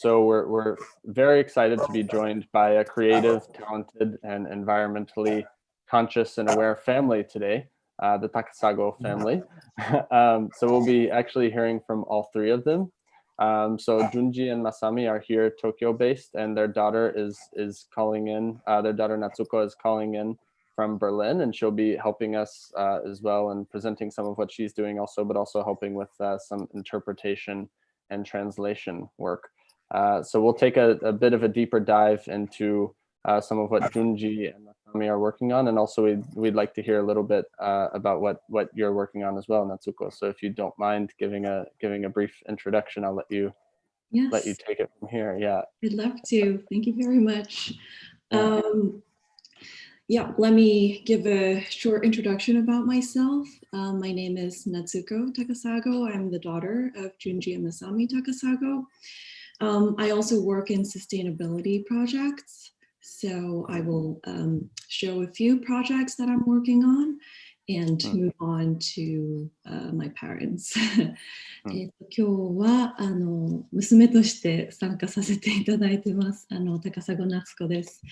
So we're very excited to be joined by a creative, talented, and environmentally conscious and aware family today, the Takasago family. So we'll be actually hearing from all three of them. So Junji and Masami are here Tokyo-based, and their daughter is calling in. Their daughter Natsuko is calling in from Berlin, and she'll be helping us as well and presenting some of what she's doing also, but also helping with some interpretation and translation work. So we'll take a bit of a deeper dive into some of what Junji and Masami are working on, and also we'd like to hear a little bit about what you're working on as well, Natsuko. So if you don't mind giving a brief introduction, I'll let you take it from here. Yeah, I'd love to. Thank you very much. Yeah, let me give a short introduction about myself. My name is Natsuko Takasago. I'm the daughter of Junji and Masami Takasago. I also work in sustainability projects. So I will show a few projects that I'm working on and move on to my parents. 今日は娘として参加させていただいてます。高砂夏子です。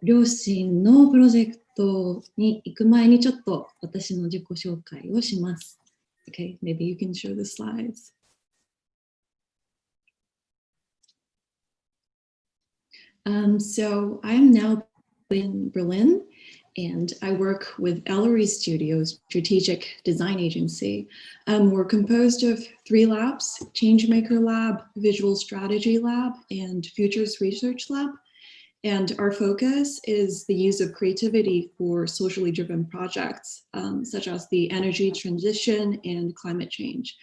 両親のプロジェクトに行く前にちょっと私の自己紹介をします。Okay, maybe you can show the slides. So I'm now in Berlin, and I work with Ellery Studios, strategic design agency. We're composed of 3 labs: Changemaker Lab, Visual Strategy Lab, and Futures Research Lab. And our focus is the use of creativity for socially driven projects, such as the energy transition and climate change.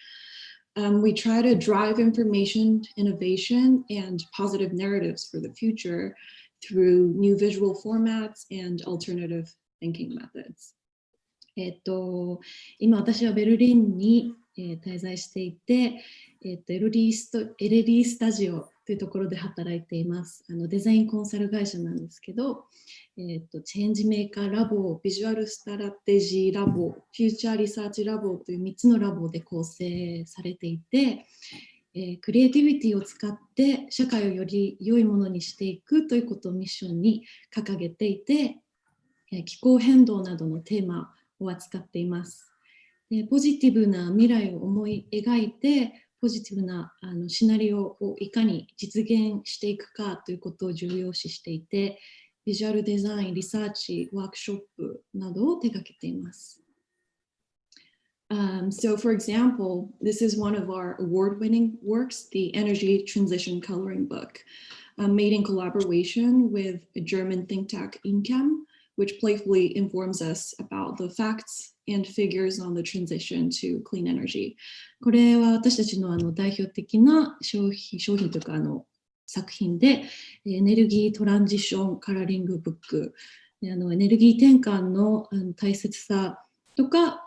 We try to drive information, innovation, and positive narratives for the future through new visual formats and alternative thinking methods. 今私はベルリンに滞在していて、LD スタジオというところで働いています。デザインコンサル会社なんですけど、チェンジメーカーラボ、ビジュアルストラテジーラボ、フューチャーリサーチラボという3つのラボで構成されていて、クリエイティビティを使って社会をより良いものにしていくということをミッションに掲げていて、気候変動などのテーマを扱っています。ポジティブな未来を思い描いて、ポジティブなシナリオをいかに実現していくかということを重要視していて、ビジュアルデザイン、リサーチ、ワークショップなどを手掛けています。So for example, this is one of our award-winning works, the Energy Transition Coloring Book, made in collaboration with a German think tank Incam, which playfully informs us about the facts and figures on the transition to clean energy. これは私たちの代表的な商品というか作品で、エネルギートランジションカラーリングブック、エネルギー転換の大切さとか、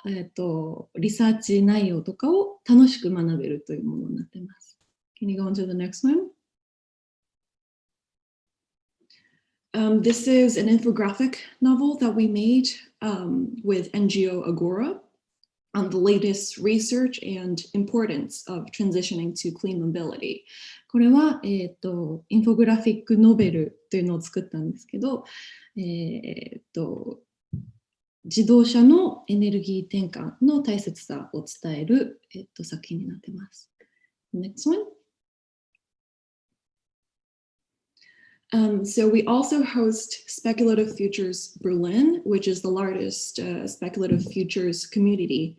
リサーチ内容とかを楽しく学べるというものになっています。Can you go on to the next one? This is an infographic novel that we made with NGO Agora on the latest research and importance of transitioning to clean mobility. これは、インフォグラフィックノベルというのを作ったんですけど、自動車のエネルギー転換の大切さを伝える、作品になっています。Next one. So we also host Speculative Futures Berlin, which is the largest speculative futures community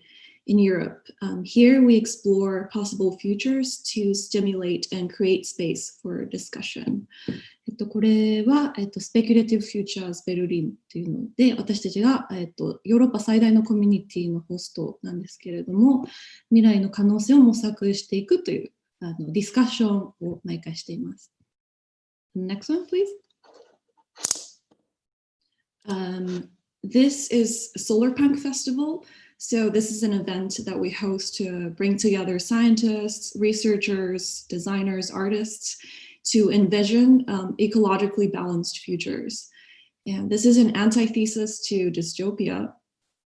in Europe. Here we explore possible futures to stimulate and create space for discussion. これは、Speculative Futures Berlin というので、私たちが、ヨーロッパ最大のコミュニティのホストなんですけれども、未来の可能性を模索していくというディスカッションを毎回しています。Next one, please. This is Solar Punk Festival. So this is an event that we host to bring together scientists, researchers, designers, artists to envision ecologically balanced futures. And this is an antithesis to dystopia.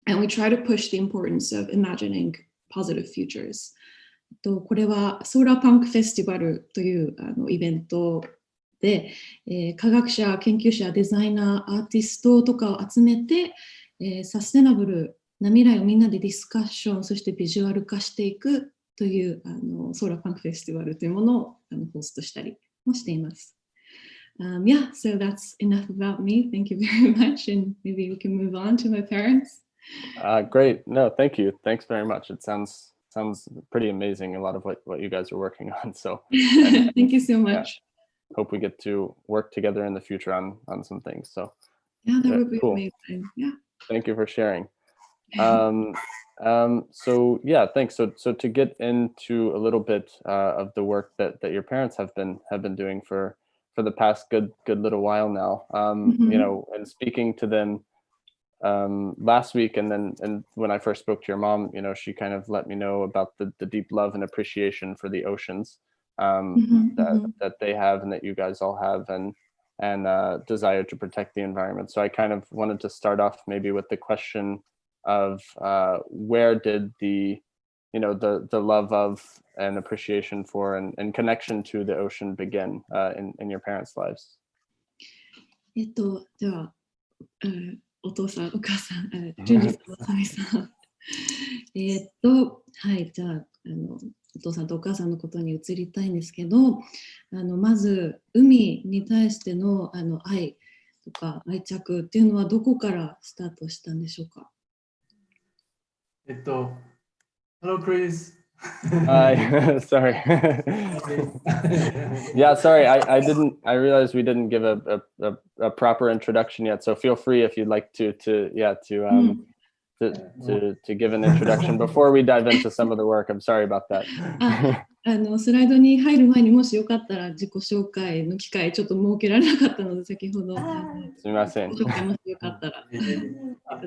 And we try to push the importance of imagining positive futures. これはソーラーパンクフェスティバルというイベントで、科学者、研究者、デザイナー、アーティストとかを集めて、サステナブルな未来をみんなでディスカッション、そしてビジュアル化していくというソーラーパンクフェスティバルというものをホストしたりもしています。Yeah, so that's enough about me. Thank you very much. And maybe we can move on to my parents. Great. No, thank you. Thanks very much. It sounds pretty amazing. A lot of what you guys are working on. So thank you so much. Yeah, hope we get to work together in the future on some things. So yeah, that would be cool. Amazing. Yeah. Thank you for sharing. So yeah, thanks. So to get into a little bit of the work that your parents have been doing for the past good little while now. You know, and speaking to them last week, and when I first spoke to your mom, you know, she kind of let me know about the deep love and appreciation for the oceans that they have and that you guys all have, and desire to protect the environment. So I kind of wanted to start off maybe with the question of where did the love of and appreciation for and connection to the ocean begin in your parents' lives? では、お父さん、お母さん、淳二さん、まさみさん。はい、じゃあ、お父さんとお母さんのことに移りたいんですけど、まず、海に対しての愛とか愛着っていうのはどこからスタートしたんでしょうか？Hello, Chris. Hi, sorry. Yeah, sorry. I realized we didn't give a proper introduction yet. So feel free if you'd like to give an introduction before we dive into some of the work. I'm sorry about that. スライドに入る前にもしよかったら自己紹介の機会ちょっと設けられなかったので先ほどすみません。自己紹介もしよかったらく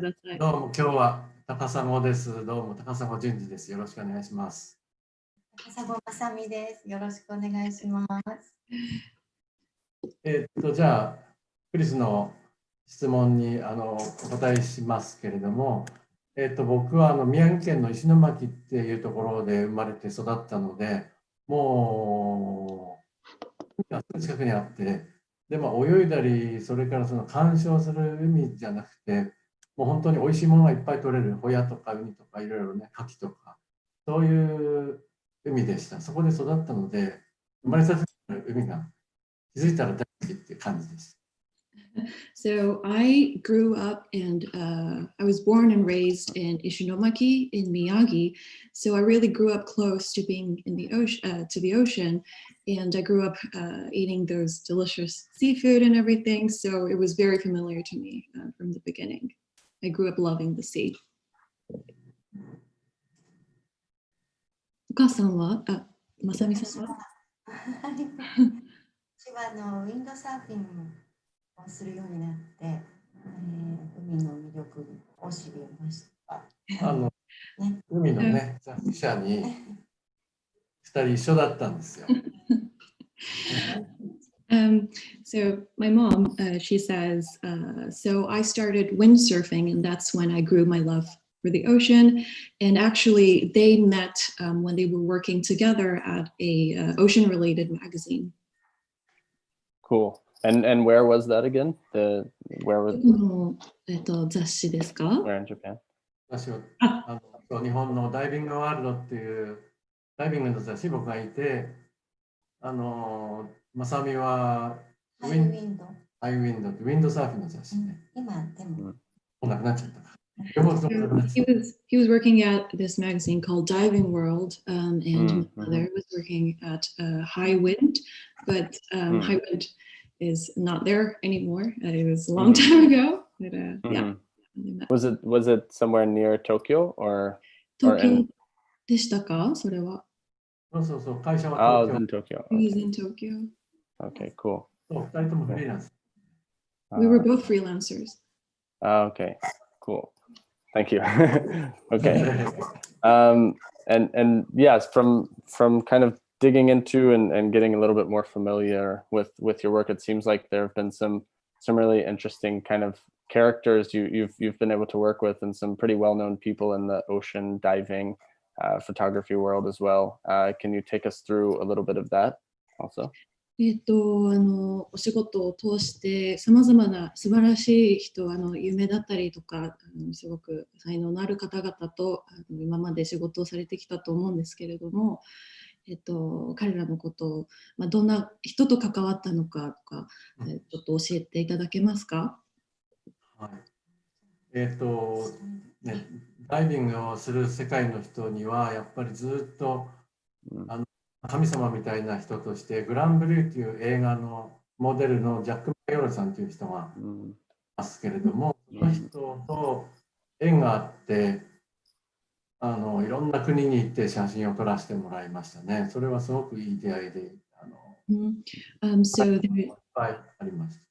ださい。どうも今日は高砂です。どうも高砂淳二です。よろしくお願いします。高砂まさみです。よろしくお願いします。じゃあクリスの質問にお答えしますけれども、僕は宮城県の石巻っていうところで生まれて育ったので、もうすぐ近くにあって、で泳いだり、それからその鑑賞する海じゃなくて、もう本当に美味しいものがいっぱい取れるホヤとかウニとかいろいろね、牡蠣とかそういう海でした。そこで育ったので、生まれた時の海が気づいたら大好きっていう感じです。So I grew up and I was born and raised in Ishinomaki in Miyagi. So I really grew up close to being in the ocean, to the ocean, and I grew up eating those delicious seafood and everything. So it was very familiar to me from the beginning. I grew up loving the sea. お母さんは、まさみさんは？私はウィンドサーフィンをするようになって、海の魅力を知りました。海のね、雑誌社に2人一緒だったんですよ。So my mom, she says, so I started windsurfing and that's when I grew my love for the ocean. And actually they met when they were working together at a ocean-related magazine. Cool. And where was that again? Where was? 雑誌ですか？ Where in Japan? 私は日本のダイビングワールドっていうダイビングの雑誌僕がいて、まさみはハイウィンドってウィンドサーフィンの雑誌ね。今でも。もうなくなっちゃったから。He was working at this magazine called Diving World, and my mother was working at High Wind, but High Wind is not there anymore. It was a long time ago. But, yeah. Was it somewhere near Tokyo or? 東京でしたか？それは。そう、会社は東京。Tokyo. He was in Tokyo. Okay, cool. 2人ともフリーランス。We were both freelancers. Okay, cool. Thank you. Okay. And yes, from kind of digging into and getting a little bit more familiar with your work, it seems like there have been some really interesting kind of characters you've been able to work with, and some pretty well-known people in the ocean diving photography world as well. Can you take us through a little bit of that also? お仕事を通してさまざまな素晴らしい人、夢だったりとか、すごく才能のある方々と今まで仕事をされてきたと思うんですけれども、彼らのことを、どんな人と関わったのかとか、ちょっと教えていただけますか？はい。ね、ダイビングをする世界の人にはやっぱりずっと神様みたいな人としてグランブルーという映画のモデルのジャック・マヨールさんという人がいますけれども、その人と縁があっていろんな国に行って写真を撮らせてもらいましたね。それはすごくいい出会いでSo いっぱいありました。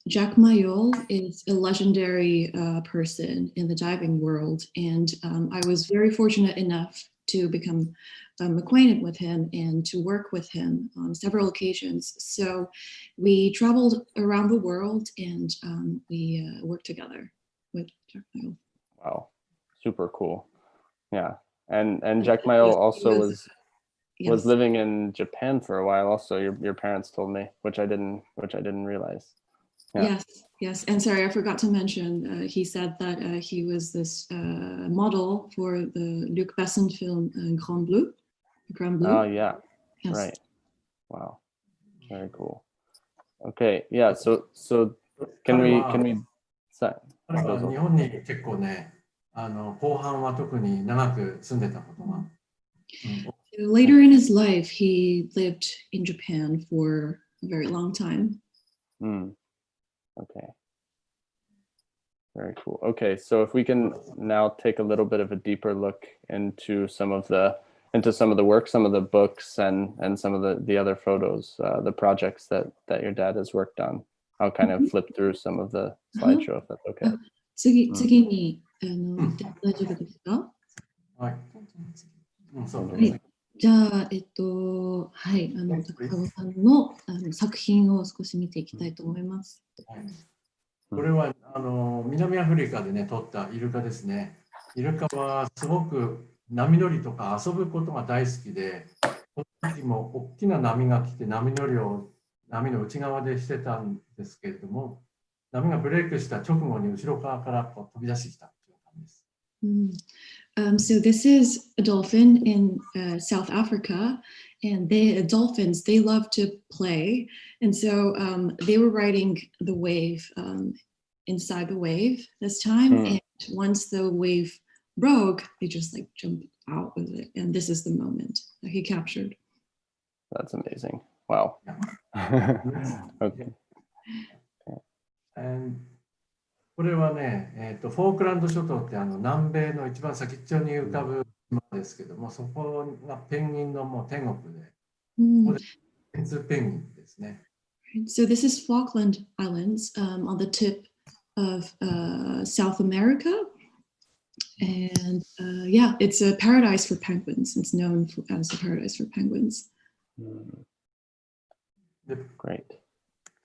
Jack Mayol is a legendary person in the diving world, and I was very fortunate enough to become acquainted with him and to work with him on several occasions. So we traveled around the world and we worked together with Jack Mayol. Wow, super cool. Yeah, and Jack Mayol also was living in Japan for a while. Also, your parents told me, which I didn't realize. Yeah. Yes, and sorry, I forgot to mention. He said that he was this model for the Luc Besson film Grand Bleu. Oh yeah, yes. Right. Wow, very cool. Okay, yeah. So can we? 彼は日本に結構ね、後半は特に長く住んでたことが。Later in his life, he lived in Japan for a very long time. Okay. Very cool. Okay, so if we can now take a little bit of a deeper look into some of the work, some of the books, and some of the other photos, the projects that your dad has worked on. I'll kind of flip through some of the slideshow if that's okay. 次に大丈夫ですか？はい。じゃあ、はい、高尾さんの作品を少し見ていきたいと思います。これは南アフリカでね、撮ったイルカですね。イルカはすごく波乗りとか遊ぶことが大好きで、この時も大きな波が来て波乗りを波の内側でしてたんですけれども、波がブレイクした直後に後ろ側からこう飛び出してきたという感じです。So this is a dolphin in South Africa, and dolphins, they love to play, and so they were riding the wave inside the wave this time, and once the wave broke, they just like jumped out with it, and this is the moment that he captured. That's amazing. Wow. Okay. And これはね、フォークランド諸島って南米の一番先っちょに浮かぶ島ですけども、そこがペンギンのもう天国で、ここで天空ペンギンですね。So this is Falkland Islands on the tip of South America, and yeah, it's a paradise for penguins. It's known as a paradise for penguins. Great.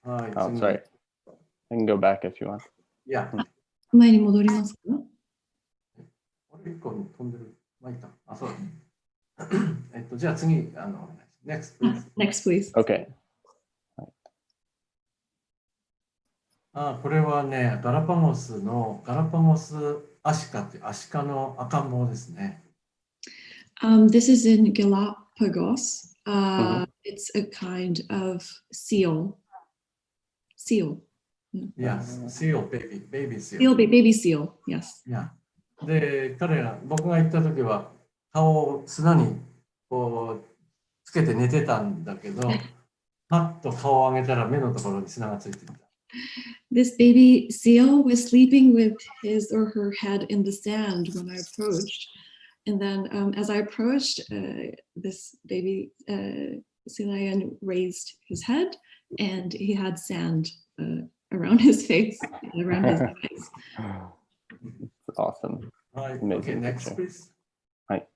Oh, sorry. I can go back if you want. いや。前に戻りますか？1個飛んでる。まあいいか。あ、そうだ。じゃあ次、next please. Next please. Okay. これはね、ガラパゴスアシカってアシカの赤ん坊ですね。This is in Galapagos. It's a kind of seal. Yes, seal, baby seal. Baby seal, yes. Yeah. で、僕が行った時は顔を砂にこうつけて寝てたんだけど、パッと顔を上げたら目のところに砂がついていた。This baby seal was sleeping with his or her head in the sand when I approached. And then as I approached, this baby sea lion raised his head and he had sand around his face, around his eyes. Awesome. Okay, next please. はい。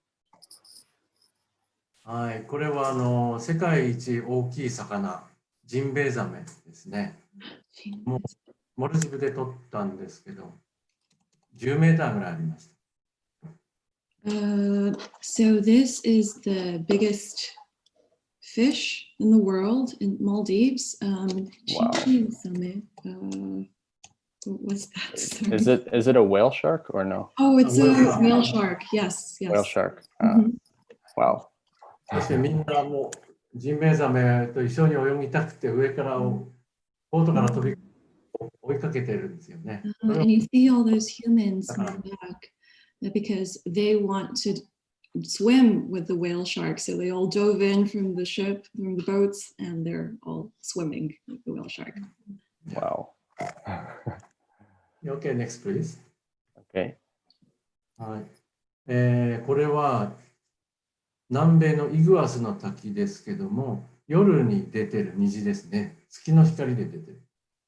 はい、これは世界一大きい魚、ジンベエザメですね。モルジブで撮ったんですけど、10メーターぐらいありました。So this is the biggest fish in the world in Maldives. Wow. What's that? Sorry. Is it a whale shark or no? Oh, it's A a whale whale shark. Yes, yes. Whale shark. Mhm. Wow. そしてみんなもうジンベエザメと一緒に泳ぎたくて上からボートから飛び追いかけてるんですよね。それを And you see all those humans in the back because they want to swim with the whale shark. So they all dove in from the ship, from the boats, and they're all swimming with the whale shark. Wow. Okay, next please. Okay. はい。これは南米のイグアスの滝ですけども、夜に出てる虹ですね。月の光で出てる。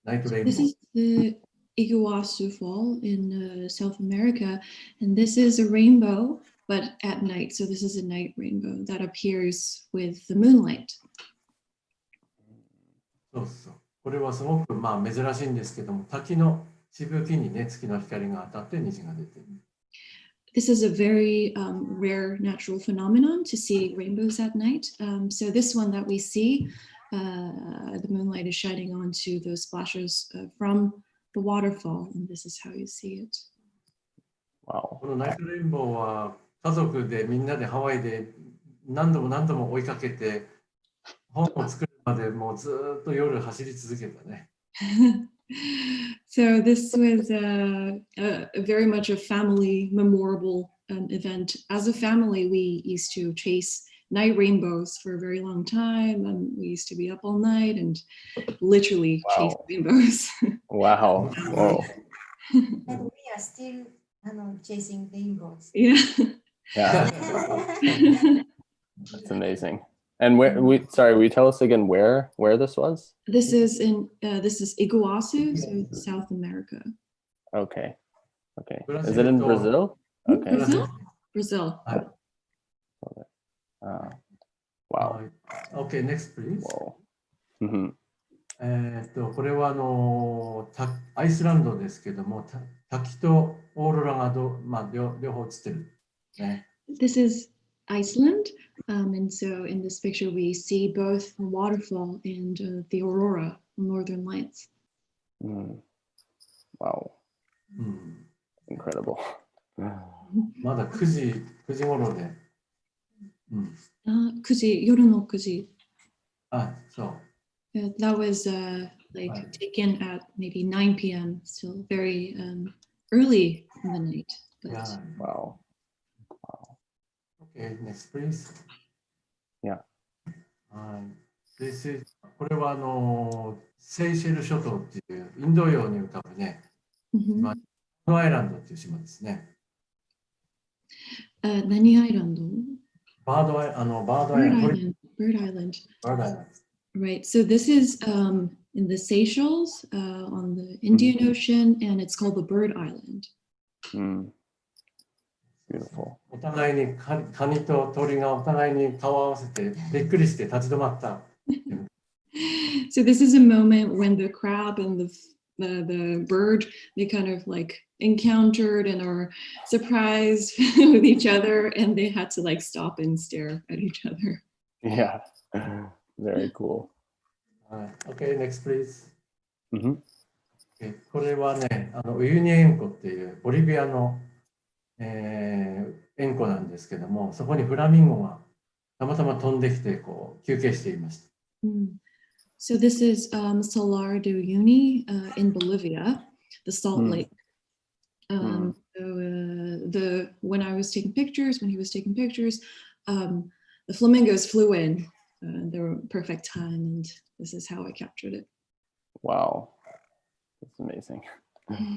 ナイトレインボ This ー。 is the Iguazu Fall in South America, and this is a rainbow, but at night. So this is a night rainbow that appears with the moonlight. そうそう。これはすごく珍しいんですけども、滝のしぶきにね、月の光が当たって虹が出てる。This is a very rare natural phenomenon to see rainbows at night. So this one that we see, the moonlight is shining onto those splashes from the waterfall, and this is how you see it. Wow. このナイトレインボーは家族でみんなでハワイで何度も追いかけて本を作るまでもうずっと夜走り続けたね。So this was very much a family memorable event. As a family, we used to chase night rainbows for a very long time, and we used to be up all night and literally chase Wow. rainbows. Wow. Whoa. And we are still chasing rainbows. Yeah. Yeah. That's amazing. And will you tell us again where this was? This is Iguazu, so South America. Okay. Okay. Is it in Brazil? Okay. Brazil. Wow. Okay, next please. Whoa. Mm-hmm. これはアイスランドですけども、滝とオーロラが両方映ってる、ね。This is Iceland, and so in this picture we see both the waterfall and the aurora, northern lights. Mm. Wow. うん、 Incredible. まだ9時頃で。うん、9時、夜の9時。あ、そう。That was like taken at maybe 9 p.m. Still very early in the night. But... Yeah. Wow. Okay, next please. Yeah. はい。これはセイシェル諸島っていうインド洋に浮かぶね、バードアイランドっていう島ですね。何アイランド？バードアイランド。Bird Island. Right. So this is in the Seychelles on the Indian Ocean, and it's called the Bird Island. Mm. Beautiful. お互いにカニと鳥がお互いに顔を合わせてびっくりして立ち止まった。So this is a moment when the crab and the bird, they kind of like encountered and are surprised with each other, and they had to like stop and stare at each other. Yeah. Very cool. Okay, next please. Mm-hmm. これはね、ウユニ塩湖っていうボリビアの、塩湖なんですけども、そこにフラミンゴがたまたま飛んできてこう休憩していました。So this is Salar de Uyuni in Bolivia, the salt lake. So when he was taking pictures, the flamingos flew in. They were perfect time, and this is how I captured it. Wow, that's amazing. Okay.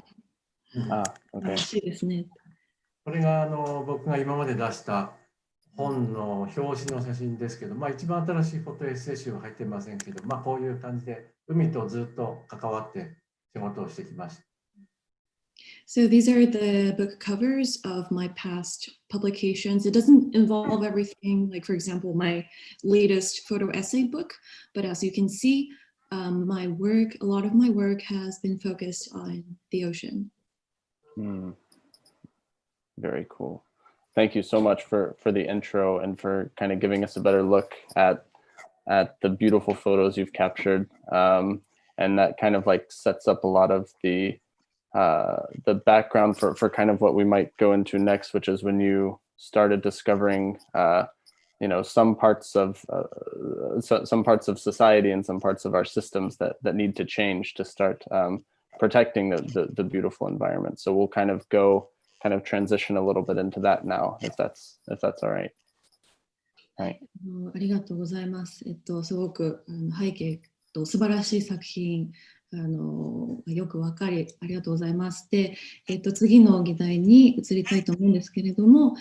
これが僕が今まで出した本の表紙の写真ですけど、一番新しいフォトエッセイ集は入ってませんけど、こういう感じで海とずっと関わって仕事をしてきました。So these are the book covers of my past publications. It doesn't involve everything, like for example, my latest photo essay book, but as you can see, my work, a lot of my work has been focused on the ocean. Very cool. thank you so much for the intro and for kind of giving us a better look at the beautiful photos you've captured. And that kind of like sets up a lot of the background for kind of what we might go into next, which is when you started discovering, some parts of society and some parts of our systems that need to change to start protecting the beautiful environment. So we'll kind of transition a little bit into that now, if that's all right. はい、ありがとうございます。すごく背景と素晴らしい作品よくわかりありがとうございます。で、次の議題に移りたいと思うんですけれども、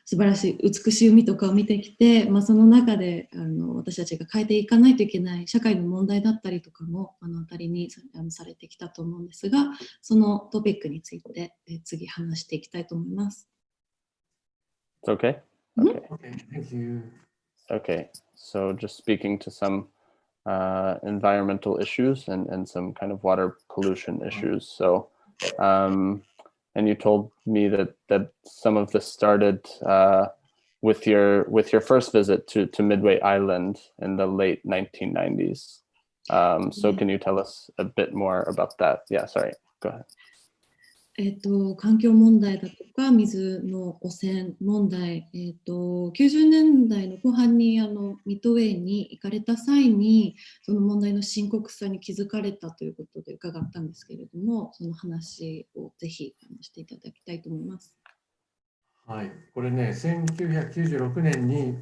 素晴らしい美しい海とかを見てきて、その中で私たちが変えていかないといけない社会の問題だったりとかも目の当たりにされてきたと思うんですが、そのトピックについて次話していきたいと思います。It's okay? Okay, thank you. Okay, so just speaking to some environmental issues and some kind of water pollution issues. So, and you told me that some of this started with your first visit to Midway Island in the late 1990s. So can you tell us a bit more about that? Yeah, sorry, go ahead. 環境問題だとか水の汚染問題、90年代の後半にミッドウェイに行かれた際にその問題の深刻さに気づかれたということで伺ったんですけれども、その話をぜひしていただきたいと思います。はい、これね、1996年に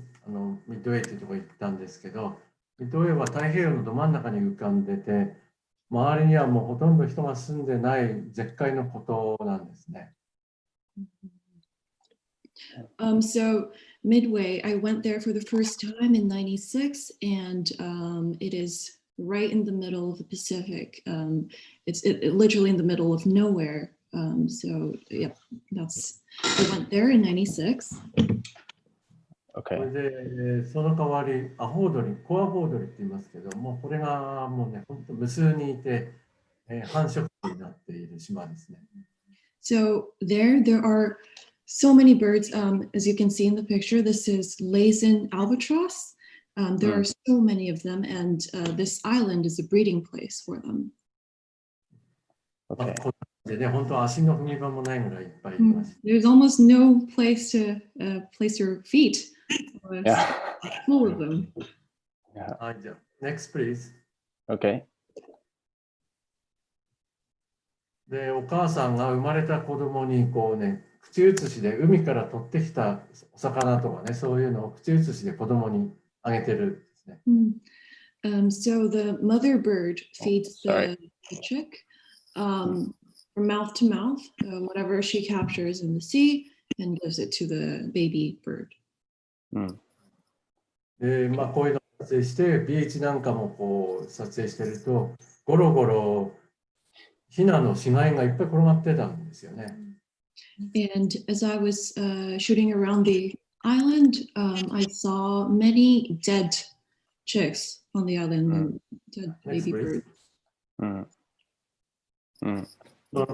ミッドウェイというところに行ったんですけど、ミッドウェイは太平洋のど真ん中に浮かんでて、周りにはもうほとんど人が住んでない絶海の孤島なんですね。So Midway, I went there for the first time in '96, and it is right in the middle of the Pacific. It's literally in the middle of nowhere. So yeah, I went there in '96. Okay. それで、その代わり、コアホウドリって言いますけども、これがもうね、本当無数にいて、繁殖地になっている島ですね。So there are so many birds. As you can see in the picture, this is Laysan albatross. There are so many of them, and this island is a breeding place for them. Okay. でね、本当足の踏み場もないぐらいいっぱいいます。There's almost no place to place your feet. Yeah. Full of them. Yeah. はい、じゃあ、next please. Okay. で、お母さんが生まれた子供にこうね、口移しで海から取ってきたお魚とかね、そういうのを口移しで子供にあげてるんですね。So the mother bird feeds the chick from mouth to mouth, whatever she captures in the sea, and gives it to the baby bird. で、こういうのを撮影して、ビーチなんかもこう撮影してると、ゴロゴロヒナの死骸がいっぱい転がってたんですよね。And as I was shooting around the island, I saw many dead chicks on the island, and dead baby birds.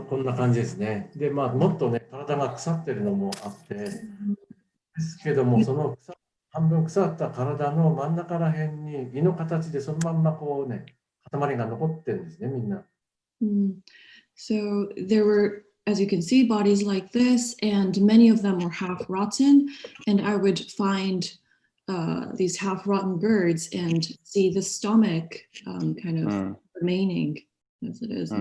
こんな感じですね。で、もっとね、体が腐ってるのもあって、ですけども、その半分腐った体の真ん中ら辺に胃の形でそのまんまこうね、塊が残ってるんですね、みんな。So there were, as you can see, bodies like this, and many of them were half rotten. And I would find these half rotten birds and see the stomach kind of remaining as it is.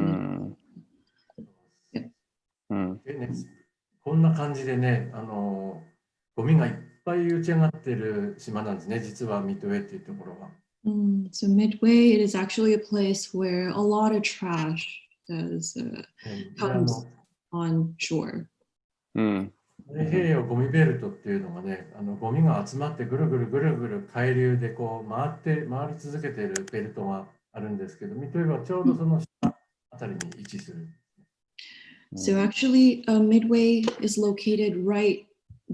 でね、こんな感じでね、ゴミがいっぱい打ち上がってる島なんですね、実はミッドウェイっていうところは。So Midway, it is actually a place where a lot of trash comes on shore. 太平洋ゴミベルトっていうのがね、ゴミが集まってぐるぐるぐるぐる海流でこう回り続けているベルトがあるんですけど、ミッドウェイはちょうどその下あたりに位置する。So actually, Midway is located right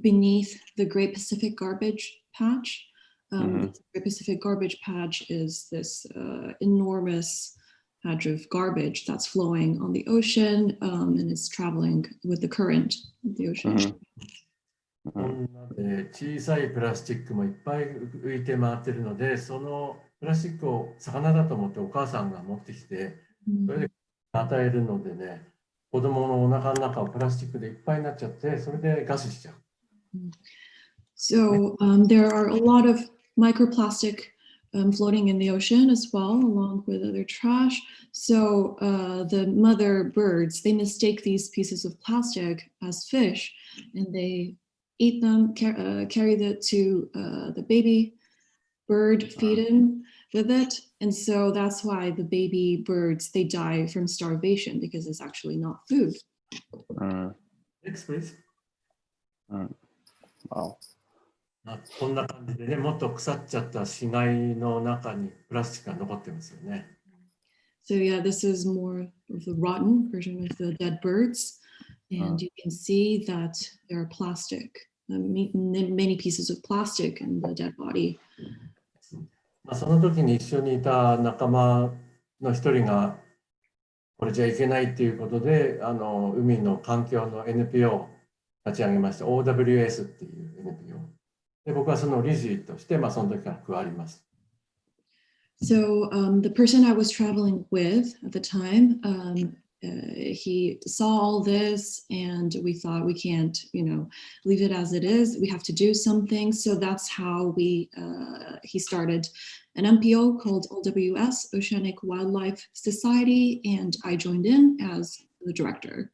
beneath the Great Pacific Garbage Patch. The Great Pacific Garbage Patch is this enormous patch of garbage that's flowing on the ocean, and it's traveling with the current of the ocean. Mhm. こんなで小さいプラスチックもいっぱい浮いて回ってるので、そのプラスチックを魚だと思ってお母さんが持ってきて、それで与えるのでね、子供のお腹の中はプラスチックでいっぱいになっちゃって、それで餓死しちゃう。So there are a lot of microplastic floating in the ocean as well, along with other trash. So the mother birds, they mistake these pieces of plastic as fish, and they eat them, carry that to the baby bird, feed him with it. And so that's why the baby birds, they die from starvation, because it's actually not food. Next, please. Wow. こんな感じでね、もっと腐っちゃった死骸の中にプラスチックが残ってますよね。So yeah, this is more of the rotten version of the dead birds. And you can see that there are plastic, many pieces of plastic in the dead body. その時に一緒にいた仲間の一人が、これじゃいけないっていうことで、海の環境の NPO を立ち上げました。OWS っていう NPO。で、僕はその理事として、その時から加わりました。So the person I was traveling with at the time, he saw all this, and we thought we can't, leave it as it is. We have to do something. So that's how he started an NPO called OWS, Oceanic Wildlife Society, and I joined in as the director.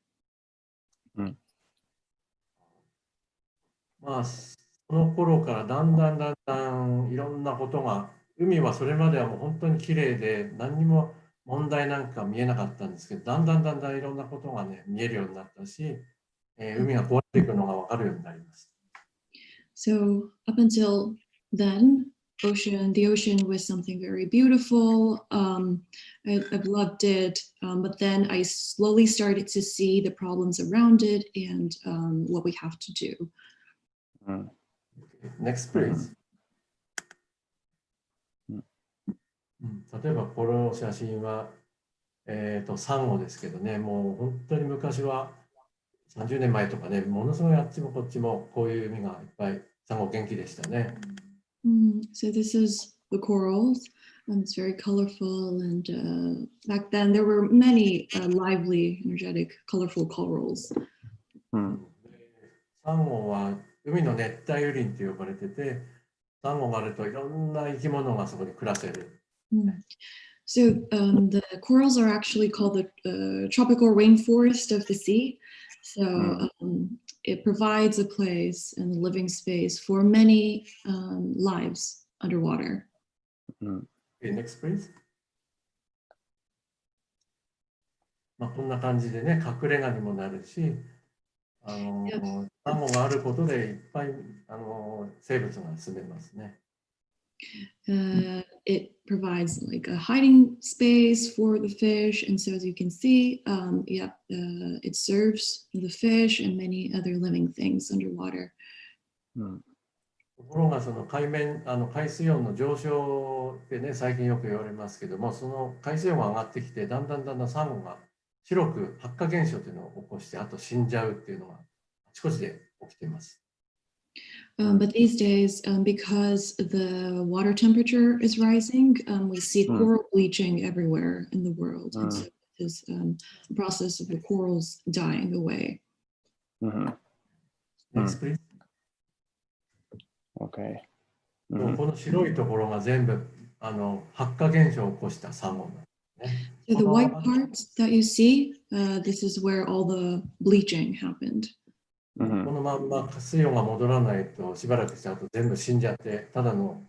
その頃からだんだんいろんなことが、海はそれまではもう本当に綺麗で何にも問題なんか見えなかったんですけど、だんだんいろんなことがね見えるようになったし、海が壊れていくのが分かるようになりました。So up until then, the ocean was something very beautiful. I've loved it, but then I slowly started to see the problems around it and what we have to do. Next, please. 例えばこの写真は、サンゴですけどね、もう本当に昔は30年前とかね、ものすごいあっちもこっちもこういう海がいっぱい、サンゴ元気でしたね。So this is the corals. It's very colorful, and back then there were many lively, energetic, colorful corals. サンゴは海の熱帯雨林と呼ばれてて、サンゴがあるといろんな生き物がそこに暮らせる。So the corals are actually called the Tropical Rainforest of the sea. So it provides a place and a living space for many lives underwater. Okay, next, please. こんな感じでね、隠れ家にもなるし、サンゴがあることでいっぱい生物が住めますね。It provides like a hiding space for the fish, and so as you can see, it serves the fish and many other living things underwater. ところがその海水温の上昇ってね、最近よく言われますけども、その海水温が上がってきて、だんだんサンゴが白く白化現象というのを起こして、あと死んじゃうっていうのがあちこちで起きています。But these days, because the water temperature is rising, we see coral bleaching everywhere in the world. And so it is the process of the corals dying away. Next, please. Okay. この白いところが全部白化現象を起こしたサンゴなんですね。So the white parts that you see, this is where all the bleaching happened. このまんま水温が戻らないとしばらくしちゃうと全部死んじゃってただの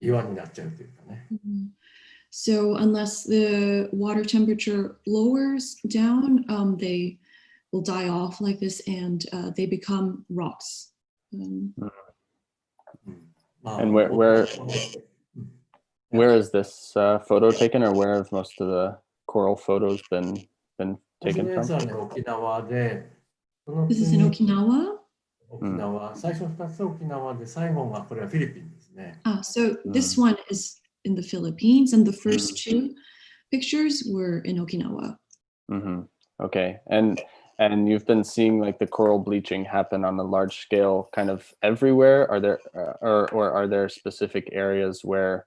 岩になっちゃうというかね。So unless the water temperature lowers down, they will die off like this, and they become rocks. And where is this photo taken, or where have most of the coral photos been taken from? This is in Okinawa. 沖縄、最初2つ沖縄で最後がこれはフィリピンですね。So this one is in the Philippines, and the first two pictures were in Okinawa. Okay, and you've been seeing like the coral bleaching happen on a large scale, kind of everywhere. Are there or are there specific areas where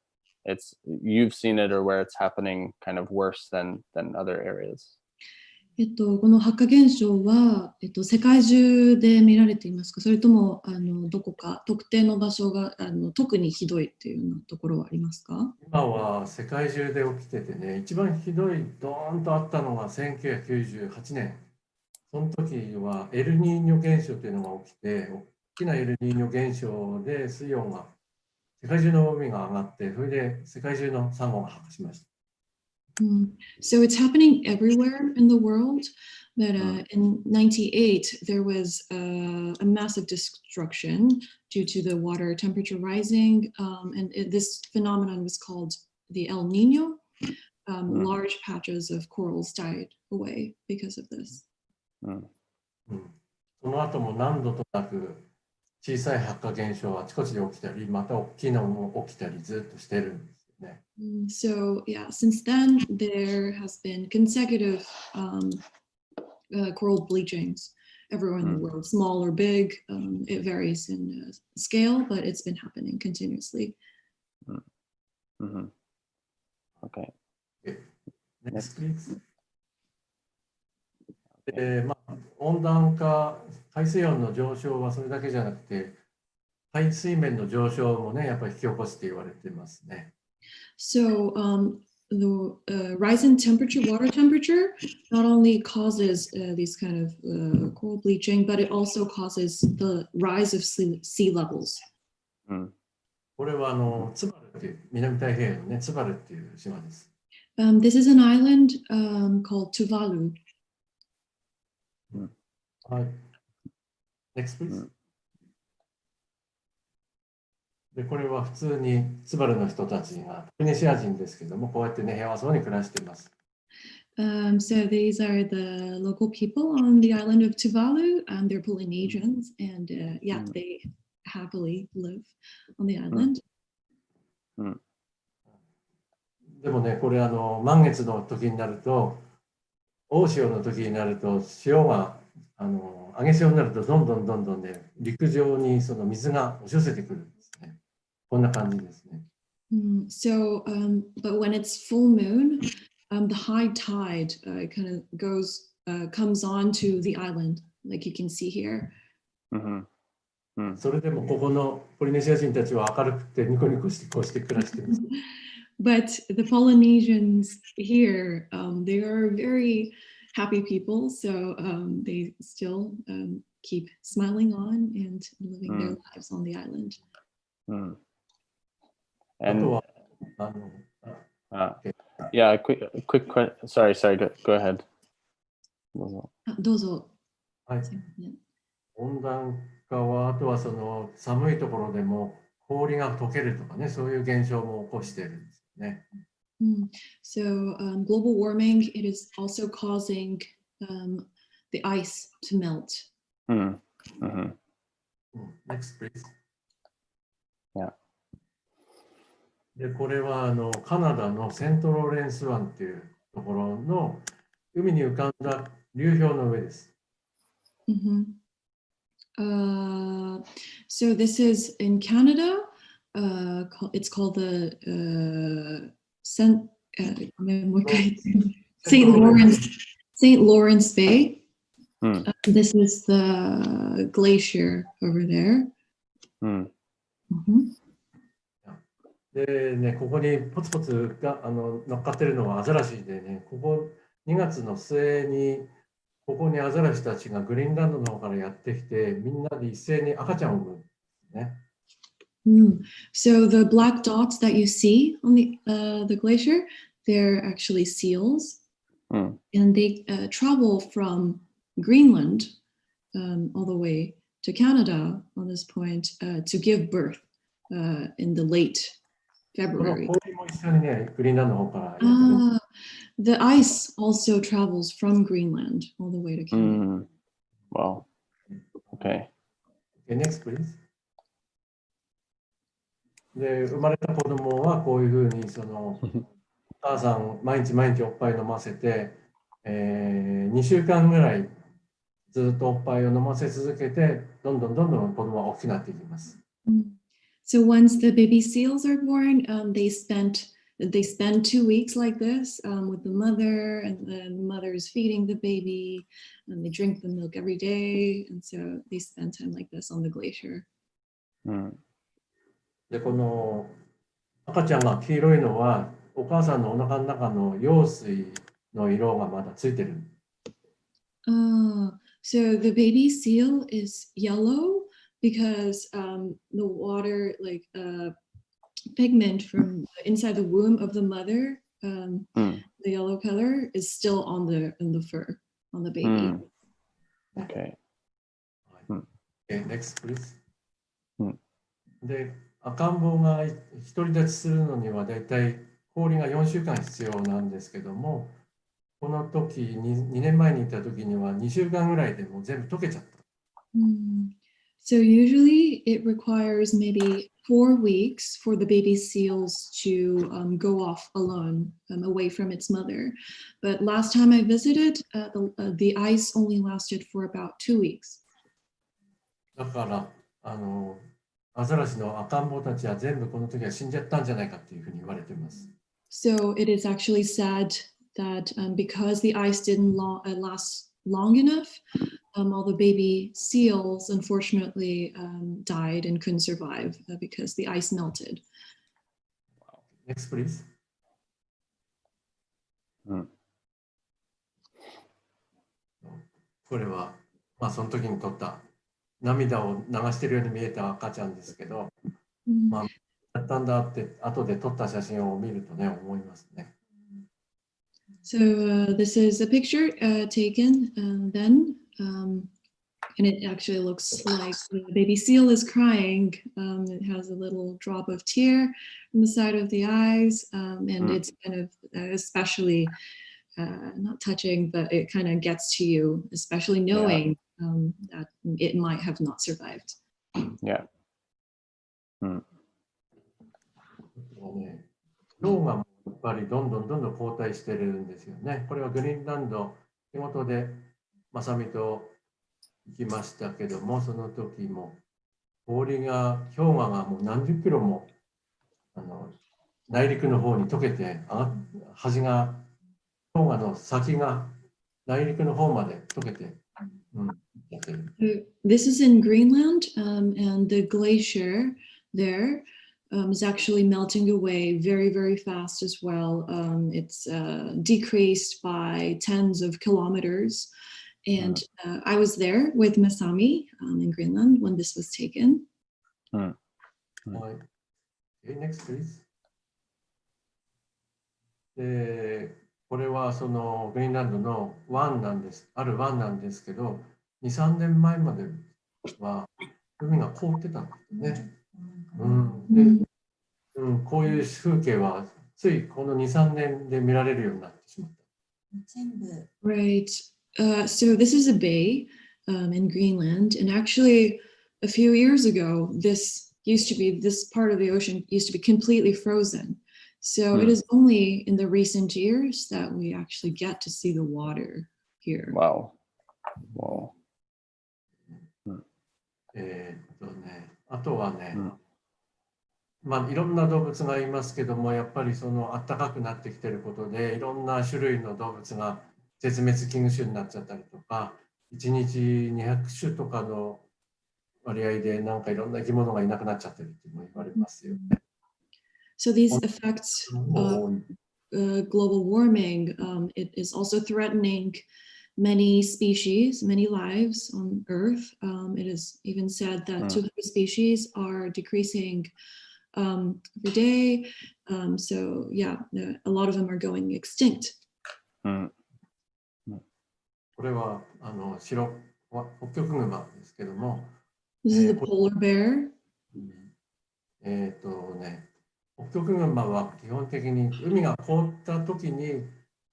you've seen it or where it's happening kind of worse than other areas? この白化現象は、世界中で見られていますか？それともどこか特定の場所が特にひどいっていうようなところはありますか？今は世界中で起きててね、一番ひどいドーンとあったのが1998年。その時はエルニーニョ現象というのが起きて、大きなエルニーニョ現象で水温が世界中の海が上がって、それで世界中のサンゴが白化しました。So it's happening everywhere in the world. But in '98, there was a massive destruction due to the water temperature rising, and this phenomenon was called the El Nino. Large patches of corals died away because of this. その後も何度となく小さい白化現象はあちこちで起きたり、また大きいのも起きたりずっとしてるんですよね。So yeah, since then there has been consecutive coral bleachings everywhere in the world, small or big. It varies in scale, but it's been happening continuously. Okay. Next, please. 温暖化、海水温の上昇はそれだけじゃなくて、海水面の上昇もね、やっぱり引き起こすって言われてますね。So the rise in temperature, water temperature, not only causes these kind of coral bleaching, but it also causes the rise of sea levels. これはツバルっていう南太平洋のね、ツバルっていう島です。This is an island called Tuvalu. はい。Next, please. でこれは普通にツバルの人たちがポリネシア人ですけども、こうやってね、平和そうに暮らしています。So these are the local people on the island of Tuvalu. They're Polynesians, and yeah, they happily live on the island. でもね、これ満月の時になると、大潮の時になると、潮が上げ潮になるとどんどんね、陸上にその水が押し寄せてくるんですね。こんな感じですね。So, but when it's full moon, the high tide kind of comes onto the island, like you can see here. それでもここのポリネシア人たちは明るくてニコニコしてこうして暮らしてます。But the Polynesians here, they are very happy people, so they still keep smiling on and living their lives on the island. And yeah, quick question. Sorry, go ahead. どうぞ。はい。温暖化はあとはその寒いところでも氷が溶けるとかね、そういう現象も起こしているんですね。So global warming, it is also causing the ice to melt. Next, please. Yeah. でこれはカナダのセントローレンス湾っていうところの海に浮かんだ流氷の上です。So this is in Canada. It's called the St. Lawrence Bay. This is the glacier over there. でね、ここにポツポツが乗っかってるのはアザラシでね、ここ2月の末にここにアザラシたちがグリーンランドの方からやってきて、みんなで一斉に赤ちゃんを産むんですね。So the black dots that you see on the glacier, they're actually seals, and they travel from Greenland all the way to Canada on this point to give birth in the late February. The ice also travels from Greenland all the way to Canada. Wow. Okay. Next, please. で生まれた子供はこういうふうにその母さん毎日毎日おっぱい飲ませて、2週間ぐらいずっとおっぱいを飲ませ続けて、どんどんどんどん子供は大きくなっていきます。So once the baby seals are born, they spend 2 weeks like this with the mother, and the mother is feeding the baby, and they drink the milk every day, and so they spend time like this on the glacier. で、この赤ちゃんが黄色いのは、お母さんのお腹の中の羊水の色がまだついてる。So the baby seal is yellow because the water, like pigment from inside the womb of the mother, the yellow color is still on the fur on the baby. Okay. Next, please. で、赤ん坊が独り立ちするのにはだいたい氷が4週間必要なんですけども、この時2年前に行った時には2週間ぐらいでもう全部溶けちゃった。So usually it requires maybe 4 weeks for the baby seals to go off alone, away from its mother. But last time I visited, the ice only lasted for about 2 weeks. だからアザラシの赤ん坊たちは全部この時は死んじゃったんじゃないかっていうふうに言われています。So it is actually said that because the ice didn't last long enough, all the baby seals unfortunately died and couldn't survive because the ice melted. Next, please. これは、その時に撮った涙を流しているように見えた赤ちゃんですけど、やったんだって後で撮った写真を見るとね、思いますね。So this is a picture taken then, and it actually looks like the baby seal is crying. It has a little drop of tear on the side of the eyes, and it's kind of especially not touching, but it kind of gets to you, especially knowing that it might have not survived. Yeah. 氷河もやっぱりどんどん後退してるんですよね。これはグリーンランド仕事でまさみと行きましたけども、その時も氷河がもう何十キロも内陸の方に溶けて、端が氷河の先が内陸の方まで溶けて、This is in Greenland, and the glacier there is actually melting away very, very fast as well. It's decreased by tens of kilometers. And I was there with Masami in Greenland when this was taken. Next, please. これはそのグリーンランドのある湾なんですけど、2、3年前までは海が凍ってたんですね。こういう風景はついこの2、3年で見られるようになってしまった。Right. So this is a bay in Greenland, and actually a few years ago, this part of the ocean used to be completely frozen. So it is only in the recent years that we actually get to see the water here. Wow. あとはね、いろんな動物がいますけども、やっぱりその暖かくなってきていることで、いろんな種類の動物が絶滅危惧種になっちゃったりとか、1日200種とかの割合でなんかいろんな生き物がいなくなっちゃってるっていうのも言われますよね。So these effects of global warming, it is also threatening many species, many lives on Earth. It is even said that 200 species are decreasing every day. So yeah, a lot of them are going extinct. これは北極熊ですけども、This is the polar bear. 北極熊は基本的に海が凍った時に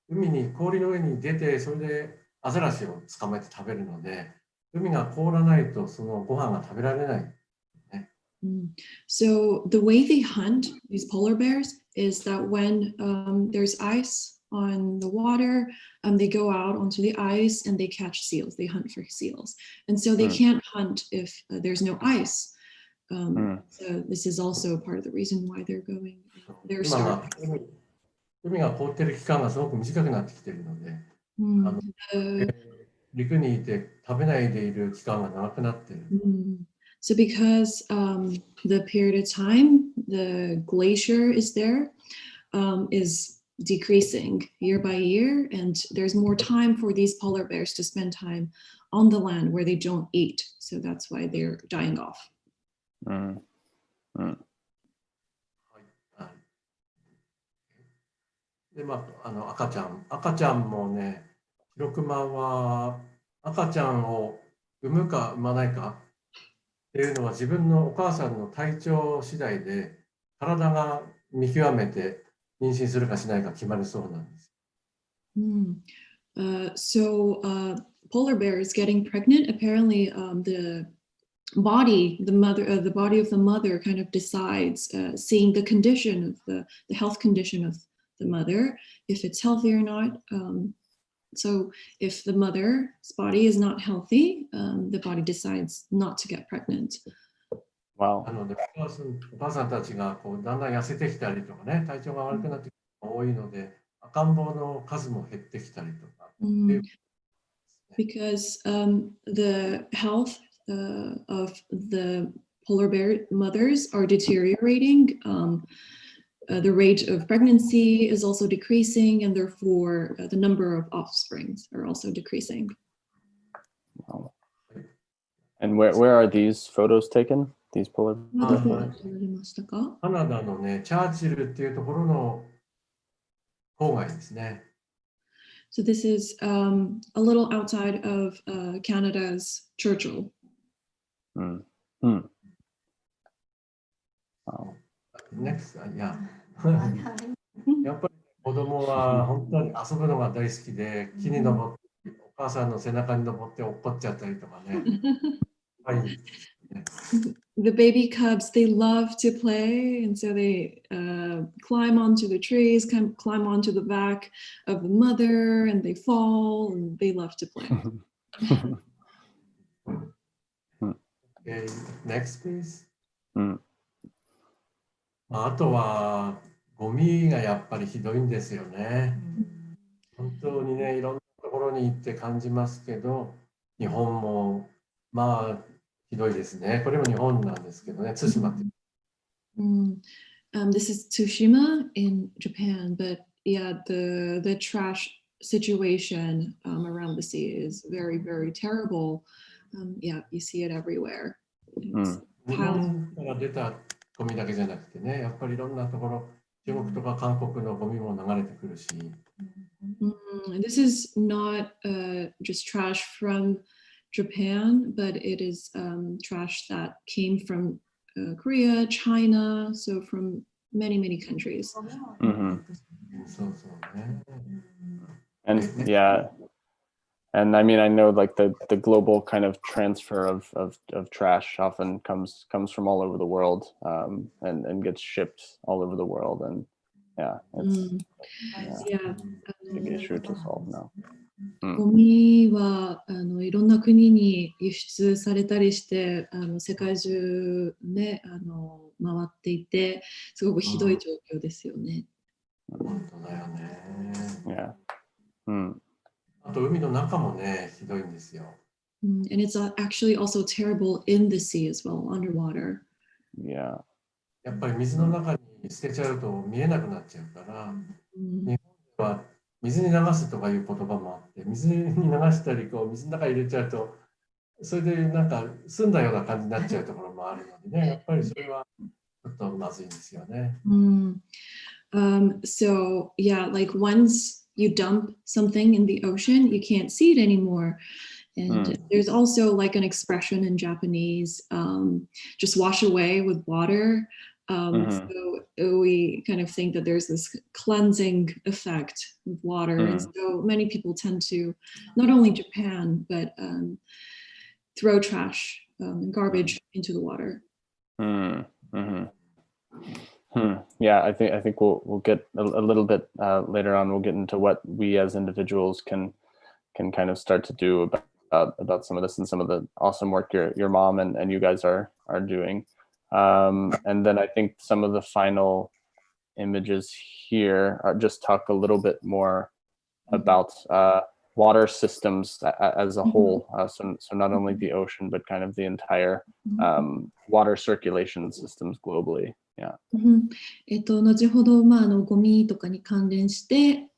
海に氷の上に出て、それでアザラシを捕まえて食べるので、海が凍らないとそのご飯が食べられない、ね。So the way they hunt these polar bears is that when there's ice on the water, they go out onto the ice and they catch seals. They hunt for seals. And so they can't hunt if there's no ice. So this is also part of the reason why they're going. They're 今は starving. 海が凍ってる期間がすごく短くなってきているので、Uh, 陸にいて食べないでいる期間が長くなっている。So because the period of time the glacier is there is decreasing year by year, and there's more time for these polar bears to spend time on the land where they don't eat. So that's why they're dying off. で、赤ちゃんもね、シロクマは赤ちゃんを産むか産まないかっていうのは自分のお母さんの体調次第で体が見極めて妊娠するかしないか決まるそうなんです。So polar bears getting pregnant, apparently the body of the mother kind of decides, seeing the condition of the health condition of the mother, if it's healthy or not. So if the mother's body is not healthy, the body decides not to get pregnant. Wow. なのでお母さんたちがこうだんだん痩せてきたりとかね、体調が悪くなってきたのが多いので、赤ん坊の数も減ってきたりとか。Because the health of the polar bear mothers are deteriorating. The rate of pregnancy is also decreasing, and therefore the number of offsprings are also decreasing. Wow. And where are these photos taken? These polar bears? カナダのね、チャーチルっていうところの郊外ですね。So this is a little outside of Canada's Churchill. Wow. Next, yeah. やっぱり子供は本当に遊ぶのが大好きで、木に登ってお母さんの背中に登って落っこっちゃったりとかね。はい。The baby cubs, they love to play, and so they climb onto the trees, climb onto the back of the mother, and they fall, and they love to play. Okay, next please. あとはゴミがやっぱりひどいんですよね。本当にね、いろんなところに行って感じますけど、日本もまあひどいですね。これも日本なんですけどね、対馬って。This is Tsushima in Japan, but yeah, the trash situation around the sea is very, very terrible. Yeah, you see it everywhere. 日本から出たゴミだけじゃなくてね、やっぱりいろんなところ、中国とか韓国のゴミも流れてくるし。This is not just trash from Japan, but it is trash that came from Korea, China, so from many, many countries. And yeah, and I mean, I know like the global kind of transfer of trash often comes from all over the world, and gets shipped all over the world, and yeah, it's a big issue to solve now. ゴミはいろんな国に輸出されたりして世界中ね回っていてすごくひどい状況ですよね。本当だよね。Yeah. あと海の中もねひどいんですよ。And it's actually also terrible in the sea as well, underwater. Yeah. やっぱり水の中に捨てちゃうと見えなくなっちゃうから、日本では水に流すとかいう言葉もあって、水に流したりこう水の中に入れちゃうと、それでなんか澄んだような感じになっちゃうところもあるのでね、やっぱりそれはちょっとまずいんですよね。So yeah, like once you dump something in the ocean, you can't see it anymore. And there's also like an expression in Japanese, just wash away with water. So we kind of think that there's this cleansing effect of water. And so many people tend to, not only Japan, but throw trash and garbage into the water. Hmm. Mhm. Yeah, I think we'll get a little bit later on. We'll get into what we as individuals can kind of start to do about some of this and some of the awesome work your mom and you guys are doing. And then I think some of the final images here just talk a little bit more about water systems as a whole. So not only the ocean, but kind of the entire water circulation systems globally. Yeah. 後ほど、ゴミとかに関連して、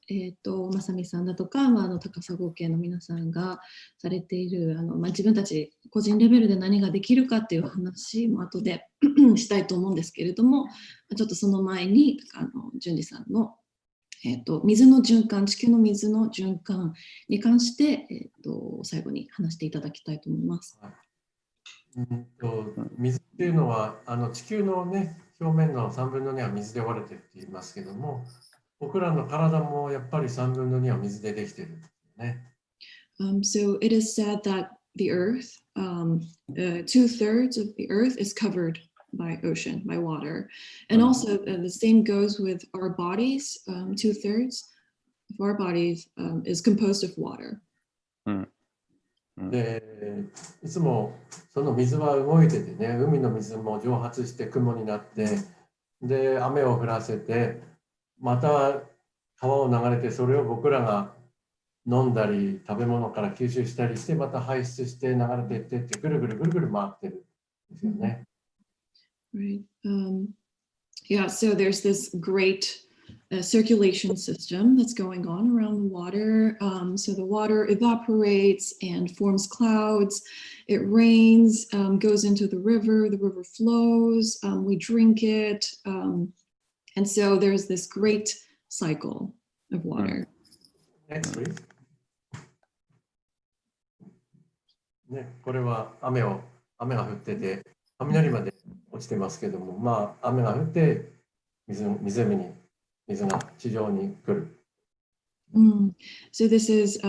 まさみさんだとか、高砂家の皆さんがされている自分たち個人レベルで何ができるかっていう話も後でしたいと思うんですけれども、ちょっとその前に淳二さんの、水の循環、地球の水の循環に関して、最後に話していただきたいと思います。水っていうのは地球のね表面の3分の2は水で割れてるって言いますけども、僕らの体もやっぱり3分の2は水でできてるんですよね。So it is said that the Earth, 2/3 of the Earth is covered by ocean, by water. And also the same goes with our bodies. 2/3 of our bodies is composed of water. でいつもその水は動いててね、海の水も蒸発して雲になって、で雨を降らせて、また川を流れて、それを僕らが飲んだり食べ物から吸収したりして、また排出して流れていってってぐるぐるぐるぐる回ってるんですよね。Right. Yeah, so there's this great circulation system that's going on around the water. So the water evaporates and forms clouds. It rains, goes into the river flows, we drink it. And so there's this great cycle of water. Next, please. ね、これは雨が降ってて、雷まで落ちてますけども、雨が降って湖に水が地上に来る。So this is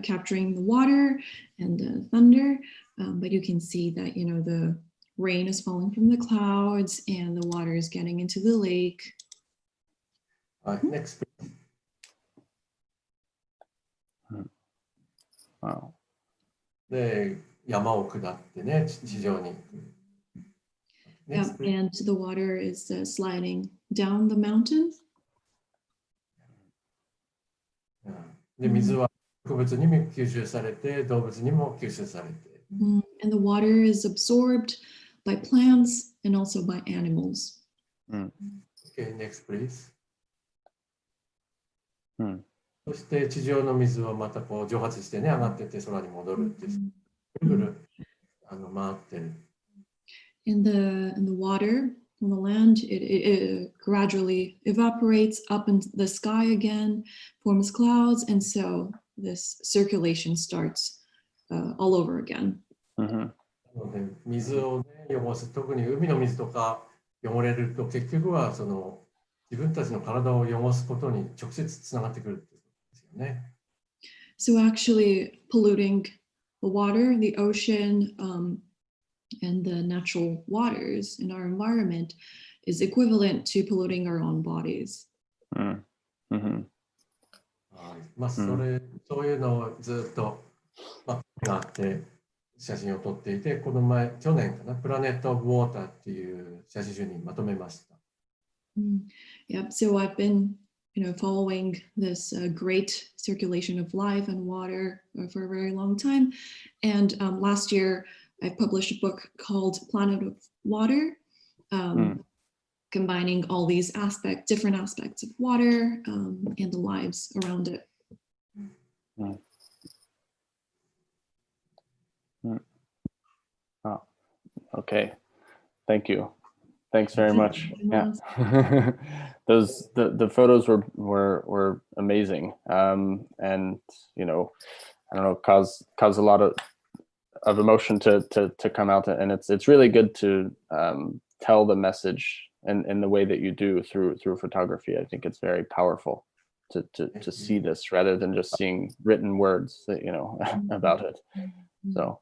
capturing the water and the thunder, but you can see that the rain is falling from the clouds and the water is getting into the lake. Next, please. Wow. で山を下ってね地上に。Next, and the water is sliding down the mountain. で水は植物にも吸収されて、動物にも吸収されて。And the water is absorbed by plants and also by animals. Okay, next, please. そして地上の水はまたこう蒸発してね上がってって空に戻るってぐるぐる回ってる。And the water on the land, it gradually evaporates up in the sky again, forms clouds, and so this circulation starts all over again. なので水を、ね、汚す、特に海の水とか汚れると結局はその自分たちの体を汚すことに直接つながってくるってことですよね。So actually polluting the water, the ocean, and the natural waters in our environment is equivalent to polluting our own bodies. そういうのをずっとがあって写真を撮っていて、この前去年かな、プラネット・オブ・ウォーターっていう写真集にまとめました。Yep. So I've been, following this great circulation of life and water for a very long time. And last year, I published a book called Planet of Water, combining all these different aspects of water and the lives around it. Oh, okay. Thank you. Thanks very much. Yeah. The photos were amazing. And I don't know, cause a lot of emotion to come out, and it's really good to tell the message in the way that you do through photography. I think it's very powerful to see this rather than just seeing written words that about it. So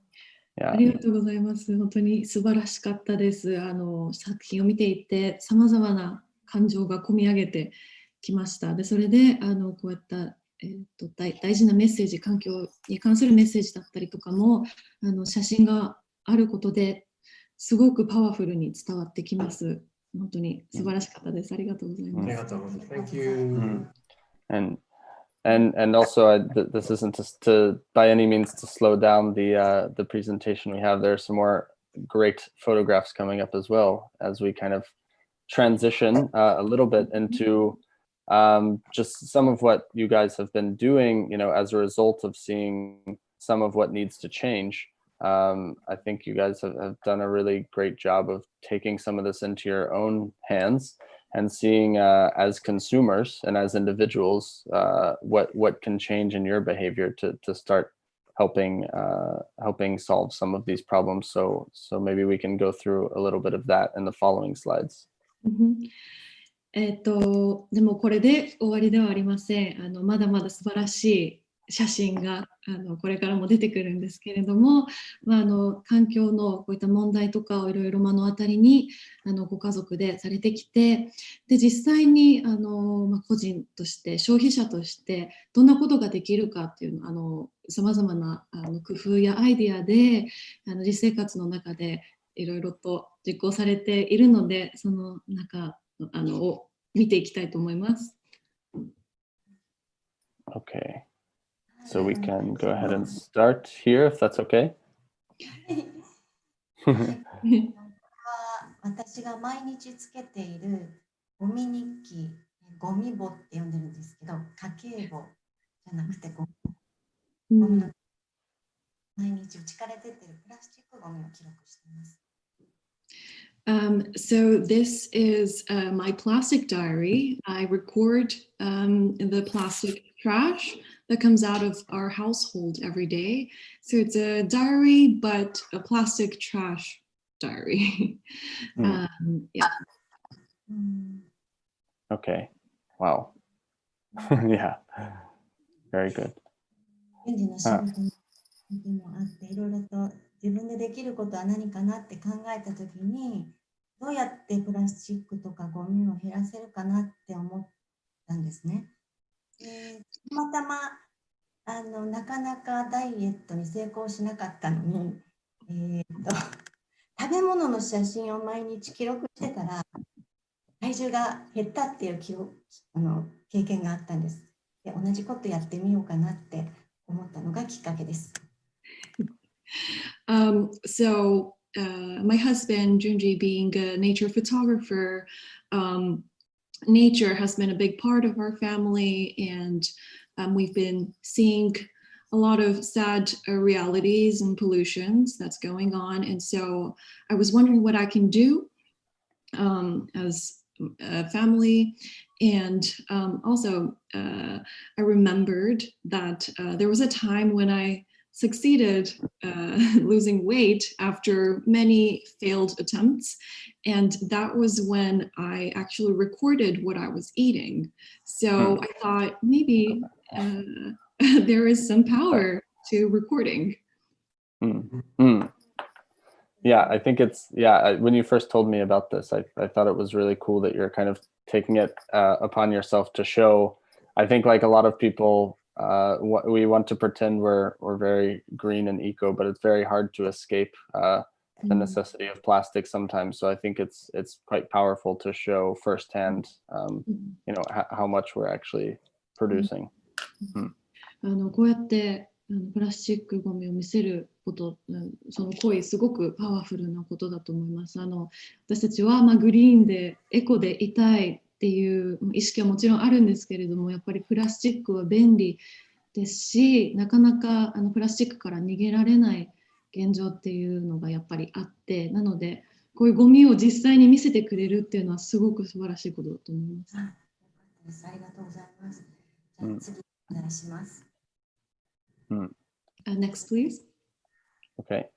あ Yeah. りがとうございます。本当に素晴らしかったです。作品を見ていて、さまざまな感情が込み上げてきました。で、それでこういった、大事なメッセージ、環境に関するメッセージだったりとかも、写真があることですごくパワフルに伝わってきます。本当に素晴らしかったです。ありがとうございます。ありがとうございます。Thank Mm. you. And also this isn't to by any means to slow down the presentation we have. There are some more great photographs coming up as well as we kind of transition a little bit into just some of what you guys have been doing, you know, as a result of seeing some of what needs to change. I think you guys have done a really great job of taking some of this into your own hands and seeing as consumers and as individuals what can change in your behavior to start helping solve some of these problems. So maybe we can go through a little bit of that in the following slides. でもこれで終わりではありません。まだまだ素晴らしい写真がこれからも出てくるんですけれども、環境のこういった問題とかをいろいろ目の当たりにご家族でされてきて、で実際に個人として消費者としてどんなことができるかっていうのさまざまな工夫やアイデアで実生活の中でいろいろと実行されているので、その中を見ていきたいと思います。Okay. So we can go ahead and start here, if that's okay. 私が毎日つけているゴミ日記、ゴミ簿って呼んでるんですけど、家計簿じゃなくてゴミの毎日打ち枯れてってるプラスチックゴミを記録しています。So this is my plastic diary. I record the plastic trash that comes out of our household every day. So it's a diary, but a plastic trash diary. Yeah. Okay. Wow. Yeah. Very good. 便利な仕事もあって、いろいろと自分でできることは何かなって考えたときに、どうやってプラスチックとかゴミを減らせるかなって思ったんですね。たまたまなかなかダイエットに成功しなかったのに、食べ物の写真を毎日記録してたら体重が減ったっていう経験があったんです。で、同じことやってみようかなって思ったのがきっかけです。So my husband Junji, being a nature photographer, nature has been a big part of our family, and we've been seeing a lot of sad realities and pollutions that's going on, and so I was wondering what I can do as a family. And also I remembered that there was a time when I succeeded losing weight after many failed attempts, and that was when I actually recorded what I was eating. So I thought maybe there is some power to recording. Yeah, I think when you first told me about this, I thought it was really cool that you're kind of taking it upon yourself to show. I think like a lot of people, we want to pretend we're very green and eco, but it's very hard to escape the necessity of plastic sometimes. So I think it's quite powerful to show firsthand, you know, how much we're actually producing. こうやってプラスチックゴミを見せること、その行為すごくパワフルなことだと思います。私たちはグリーンでエコでいたいっていう意識はもちろんあるんですけれども、やっぱりプラスチックは便利ですし、なかなかプラスチックから逃げられない現状っていうのがやっぱりあって、なのでこういうゴミを実際に見せてくれるっていうのはすごく素晴らしいことだと思います。ありがとうございます。じゃあ次お願いします。Next, please. Okay.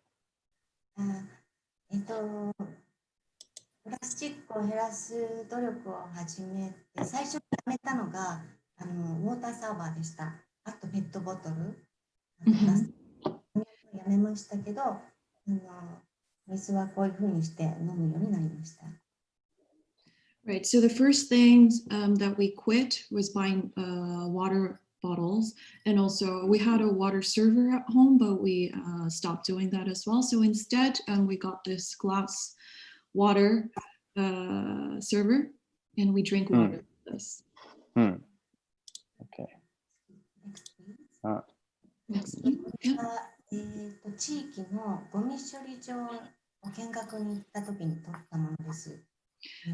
プラスチックを減らす努力を始めて、最初にやめたのがウォーターサーバーでした。あとペットボトル。やめましたけど、水はこういうふうにして飲むようになりました。Right. So the first things that we quit was buying water bottles, and also we had a water server at home, but we stopped doing that as well. So instead, we got this glass water server, and we drink water with this. Okay. Next. 地域のゴミ処理場を見学に行った時に撮ったものです。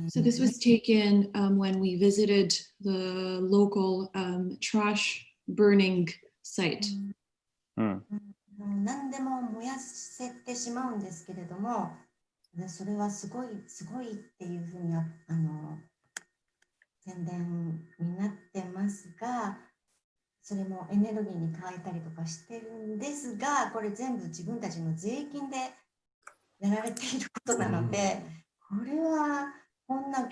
So this was taken when we visited the local trash burning site. 何でも燃やせてしまうんですけれども、それはすごいっていうふうに宣伝になってますが、それもエネルギーに変えたりとかしてるんですが、これ全部自分たちの税金でやられていることなので、これはこんな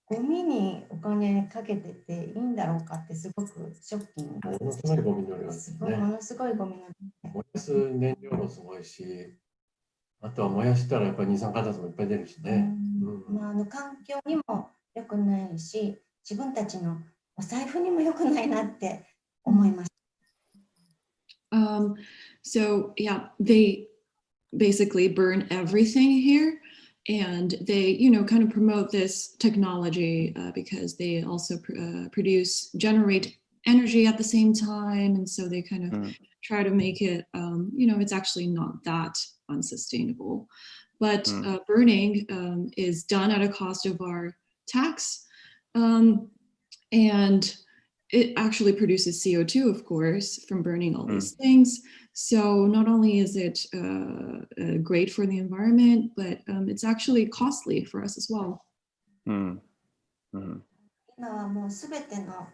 ゴミにお金かけてていいんだろうかってすごくショッキング。ものすごいゴミの量ですね。ものすごいゴミの量。燃やす燃料もすごいし、あとは燃やしたらやっぱり二酸化炭素もいっぱい出るしね。環境にも良くないし、自分たちのお財布にも良くないなって思いました。So yeah, they basically burn everything here. And they, kind of promote this technology because they also generate energy at the same time. And so they kind of try to make it, it's actually not that unsustainable. But burning is done at a cost of our tax. And it actually produces CO2, of course, from burning all these things. So not only is it great for the environment, but it's actually costly for us as well. 今はもうすべての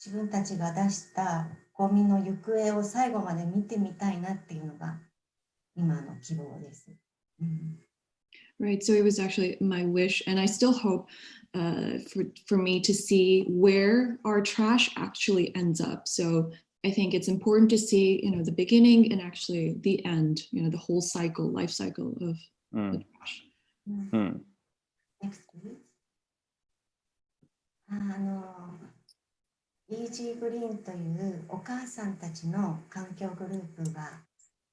自分たちが出したゴミの行方を最後まで見てみたいなっていうのが今の希望です。Right, so it was actually my wish, and I still hope for me to see where our trash actually ends up. So I think it's important to see, the beginning and actually the end, the whole life cycle of the trash. Next, please. イージーグリーンというお母さんたちの環境グループが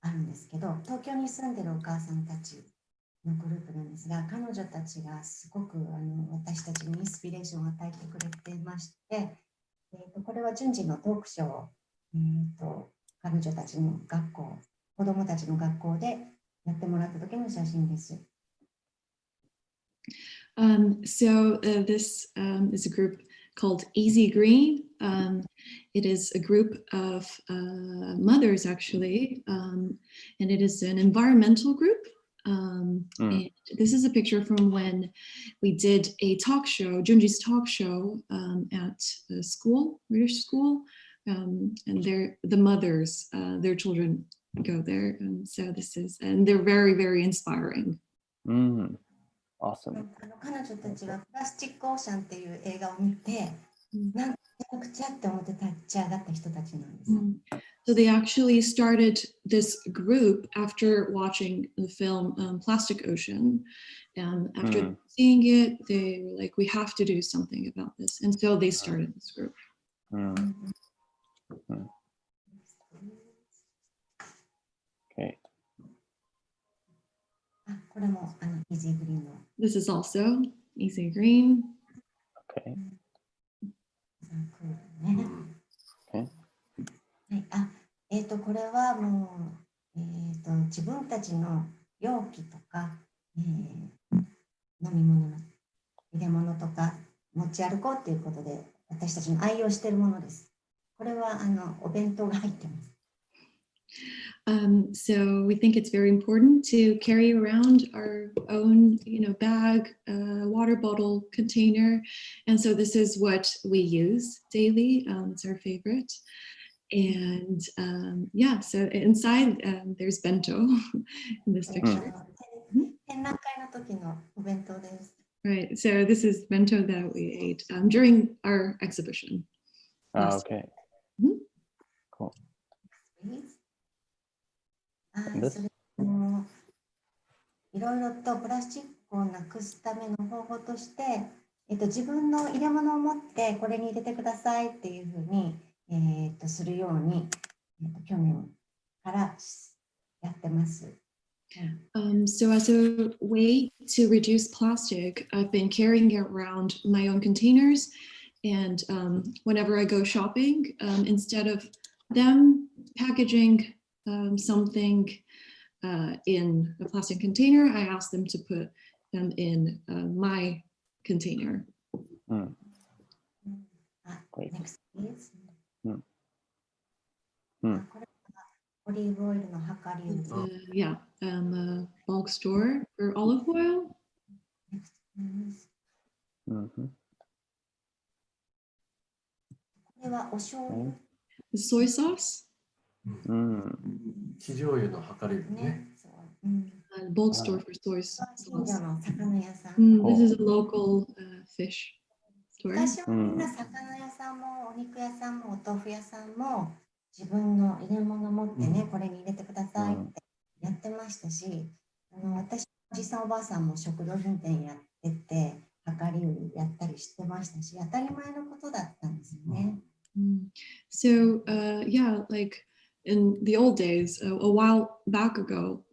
あるんですけど、東京に住んでるお母さんたちのグループなんですが、彼女たちがすごく私たちにインスピレーションを与えてくれてまして、これは順次のトークショーを、彼女たちの学校、子どもたちの学校でやってもらった時の写真です。So this is a group called Easy Green. It is a group of mothers, actually, and it is an environmental group. And this is a picture from when we did a talk show, Junji's talk show at a school, British school, and the mothers, their children go there, and so and they're very, very inspiring. Awesome. 彼女たちはプラスチックオーシャンっていう映画を見て、なんかめちゃくちゃって思って立ち上がった人たちなんです。So they actually started this group after watching the film Plastic Ocean. And after seeing it, they were like, we have to do something about this. And so they started this group. Okay. これもイージーグリーンの。This is also Easy Green. Okay. これはもう、自分たちの容器とか、飲み物の入れ物とか持ち歩こうということで私たちの愛用しているものです。これはお弁当が入ってます。So we think it's very important to carry around our own, bag, water bottle container. And so this is what we use daily. It's our favorite. And so inside there's bento in this picture. 展覧会の時のお弁当です。Right. So this is bento that we ate during our exhibition. Okay. Cool. それもいろいろとプラスチックをなくすための方法として、自分の入れ物を持ってこれに入れてくださいっていうふうに、するように、去年からやってます。So as a way to reduce plastic, I've been carrying around my own containers, and whenever I go shopping, instead of them packaging something in a plastic container, I ask them to put them in my container. Great. Next, please. うんこれはオリーブオイルの量り売り。Yeah, a bulk store for olive oil. Next, please. これはお醤油。Soy sauce. 生醤油の量り売りね。Bulk store for soy 近所 sauce. の魚屋さん。This is a local fish store. 昔はみんな魚屋さんもお肉屋さんもお豆腐屋さんも自分の入れ物持ってね、これに入れてくださいってやってましたし、私おじさんおばあさんも食料品店やってて量り売りやったりしてましたし、当たり前のことだったんですよね。So yeah, like in the old days, a while back ago,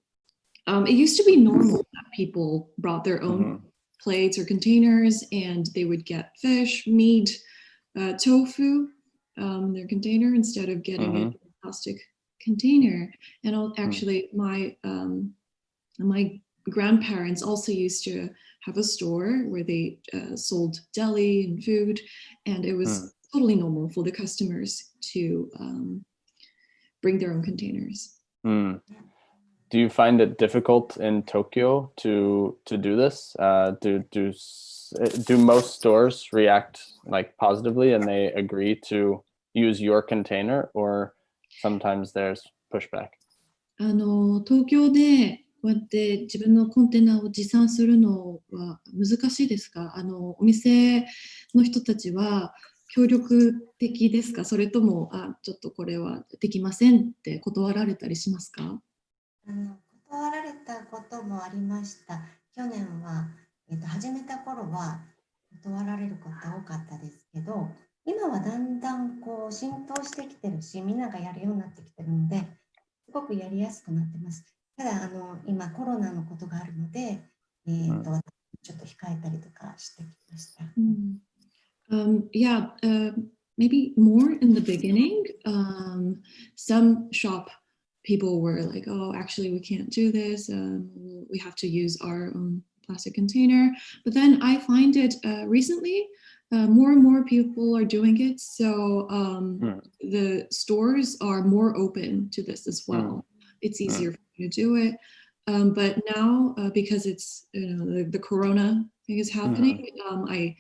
it used to be normal that people brought their own plates or containers, and they would get fish, meat, tofu, their container instead of getting it in a plastic container. And actually, my grandparents also used to have a store where they sold deli and food, and it was totally normal for the customers to bring their own containers. Do you find it difficult in Tokyo to do this? Do most stores react like positively and they agree to use your container, or sometimes there's pushback? 東京でこうやって自分のコンテナを持参するのは難しいですか？お店の人たちは協力的ですか？それともちょっとこれはできませんって断られたりしますか？断られたこともありました。去年は、始めた頃は断られること多かったですけど、今はだんだんこう浸透してきてるし、みんながやるようになってきてるので、すごくやりやすくなってます。ただ今コロナのことがあるので、ちょっと控えたりとかしてきました。Yeah, maybe more in the beginning. Some shop people were like, oh, actually, we can't do this. We have to use our own plastic container. But then I find it recently, more and more people are doing it. So the stores are more open to this as well. It's easier for you to do it. But now, because it's the corona thing is happening, I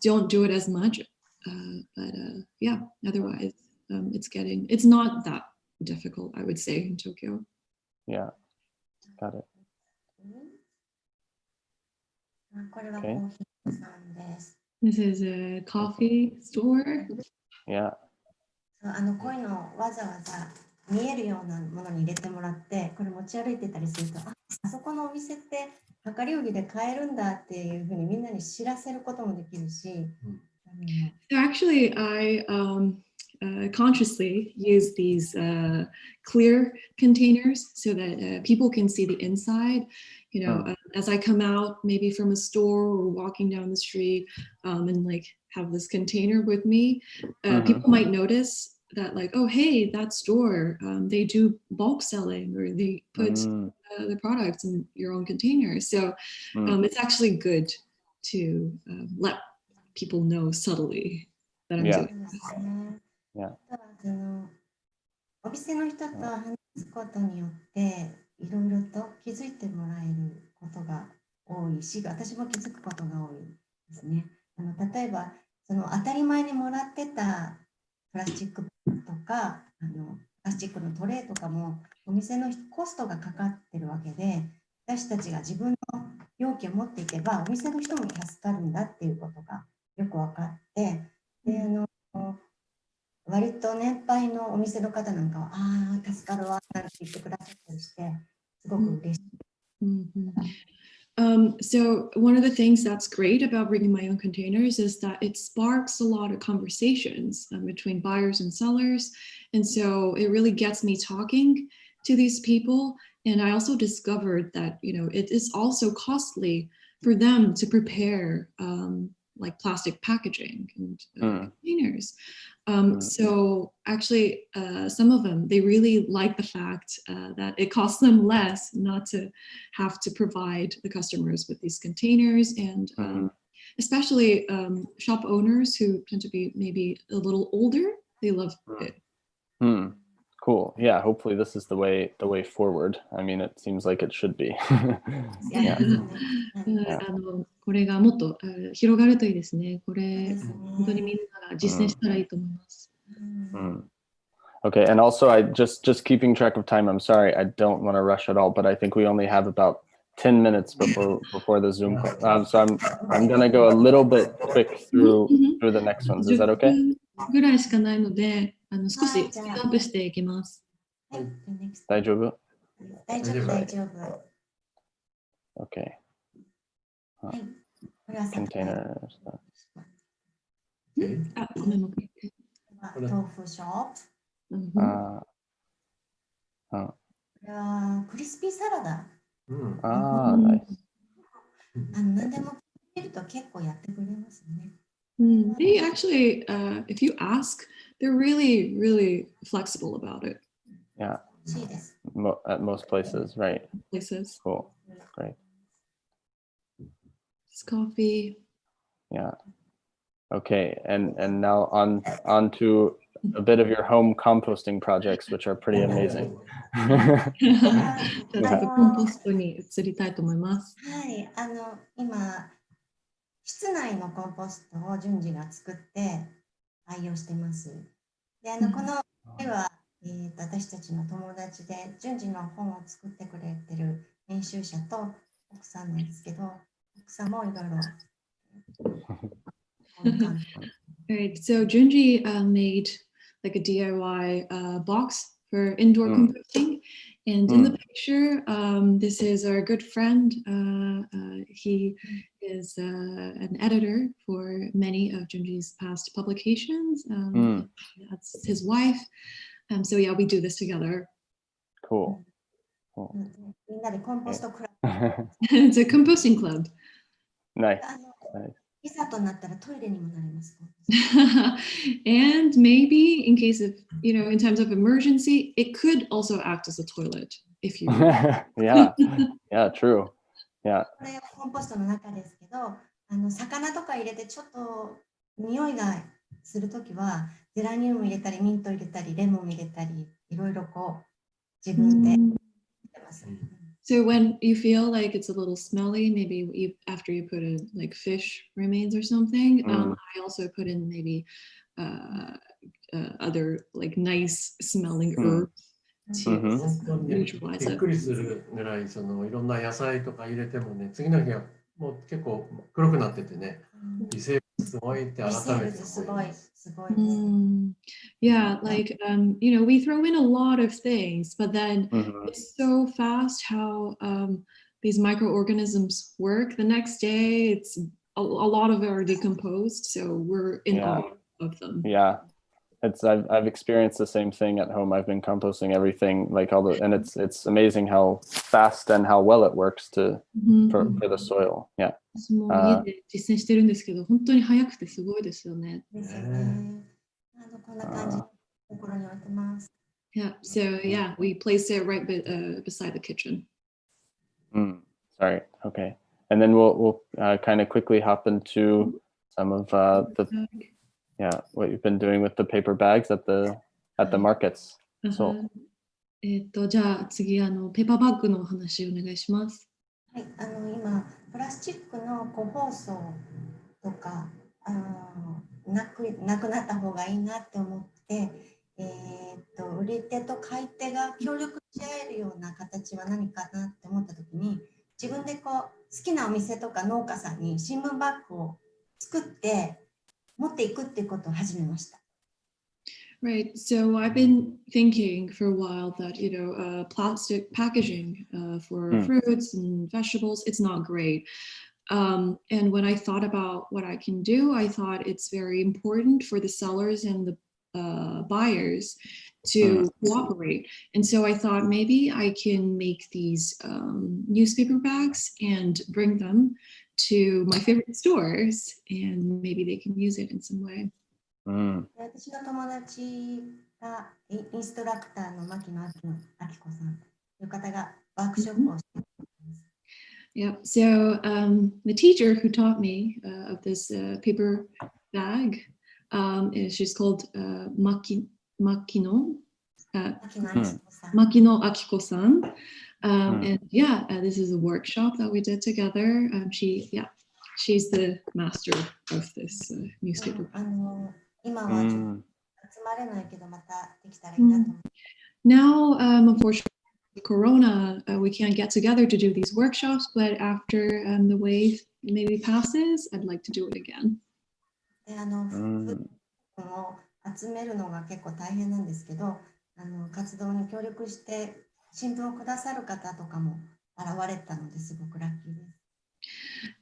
don't do it as much. But yeah, otherwise, it's not that difficult, I would say, in Tokyo. Yeah, got it. これはコーヒー屋さんです。This is a coffee store. Yeah. こういうのをわざわざ見えるようなものに入れてもらって、これ持ち歩いてたりすると、あそこのお店って量り売りで買えるんだっていうふうにみんなに知らせることもできるし。So actually, I consciously use these clear containers so that people can see the inside. As I come out maybe from a store or walking down the street and like have this container with me, people might notice that like, oh, hey, that store, they do bulk selling, or they put the products in your own container. So it's actually good to let people know subtly that I'm doing this. Yeah. お店の人と話すことによっていろいろと気づいてもらえることが多いし、私も気づくことが多いですね。例えば当たり前にもらってたプラスチックとかプラスチックのトレーとかもお店のコストがかかってるわけで、私たちが自分の容器を持っていけばお店の人も助かるんだっていうことがよく分かって、で割と年配のお店の方なんかは助かるわなんて言ってくださったりして、すごく嬉しい。So one of the things that's great about bringing my own containers is that it sparks a lot of conversations between buyers and sellers. And so it really gets me talking to these people. And I also discovered that, it is also costly for them to prepare like plastic packaging and containers. So actually, some of them, they really like the fact that it costs them less not to have to provide the customers with these containers. And especially shop owners who tend to be maybe a little older, they love it. Cool. Yeah, hopefully this is the way forward. I mean, it seems like it should be. Yeah. これがもっと広がるといいですね。これ、本当にみんなが実践したらいいと思います。Okay, and also I just keeping track of time. I'm sorry, I don't want to rush at all, but I think we only have about 10 minutes before the Zoom call. So I'm gonna go a little bit quick through the next ones. Is that okay? ぐらいしかないので、少しスピードアップしていきます。大丈夫？大丈夫、大丈夫。Okay. はい。これはContainer. ごめんも。豆腐ショップ。これはクリスピーサラダ。nice. 何でも聞いてると結構やってくれますね。They actually, if you ask, they're really, really flexible about it. Yeah. At most places, right? Places. Cool. Great. It's coffee. Yeah. Okay. And now on to a bit of your home composting projects, which are pretty amazing. コンポストに移りたいと思います。はい。今、室内のコンポストを順次が作って愛用してます。で、この絵は、私たちの友達で順次の本を作ってくれてる編集者と奥さんなんですけど、奥さんもいろいろ。Right. So Junji made like a DIY box for indoor composting. And in the picture, this is our good friend. He is an editor for many of Junji's past publications. That's his wife. So yeah, we do this together. Cool. It's a composting club. Nice. And maybe in case of, in times of emergency, it could also act as a toilet if you. Yeah, true. Yeah. これコンポストの中ですけど、魚とか入れてちょっと匂いがするときは、ゼラニウム入れたり、ミント入れたり、レモン入れたり、いろいろこう自分でやってます。So when you feel like it's a little smelly, maybe after you put in like fish remains or something, I also put in maybe other like nice smelling herbs to neutralize it. びっくりするぐらいいろんな野菜とか入れてもね、次の日はもう結構黒くなっててね、微生物すごいって改めて思います。Yeah, like we throw in a lot of things, but then it's so fast how these microorganisms work. The next day, it's a lot of it are decomposed, so we're in awe of them. Yeah, I've experienced the same thing at home. I've been composting everything, like and it's amazing how fast and how well it works for the soil. Yeah. 私も家で実践してるんですけど、本当に早くてすごいですよね。こんな感じのところに置いてます。Yeah, so yeah, we place it right beside the kitchen. Sorry. Okay, and then we'll kind of quickly hop into some of what you've been doing with the paper bags at the markets. So. じゃあ次ペーパーバッグの話お願いします。はい、今プラスチックの個包装とかなくなった方がいいなって思って、売り手と買い手が協力し合えるような形は何かなって思った時に、自分でこう好きなお店とか農家さんに新聞バッグを作って持っていくっていうことを始めました。Right. So I've been thinking for a while that, plastic packaging for fruits and vegetables, it's not great. And when I thought about what I can do, I thought it's very important for the sellers and the buyers to cooperate. And so I thought maybe I can make these newspaper bags and bring them to my favorite stores, and maybe they can use it in some way. 私の友達がインストラクターの牧野明子さんという方がワークショップをしています。Yeah, so the teacher who taught me of this paper bag, she's called Makino Akiko-san. And yeah, this is a workshop that we did together. She's the master of this newspaper bag. 今はちょっと集まれないけどまたできたらいいなと思って。Now, unfortunately, Corona, we can't get together to do these workshops, but after the wave maybe passes, I'd like to do it again. でを集めるのが結構大変なんですけど、活動に協力して新聞をくださる方とかも現れたのですごくラッキーです。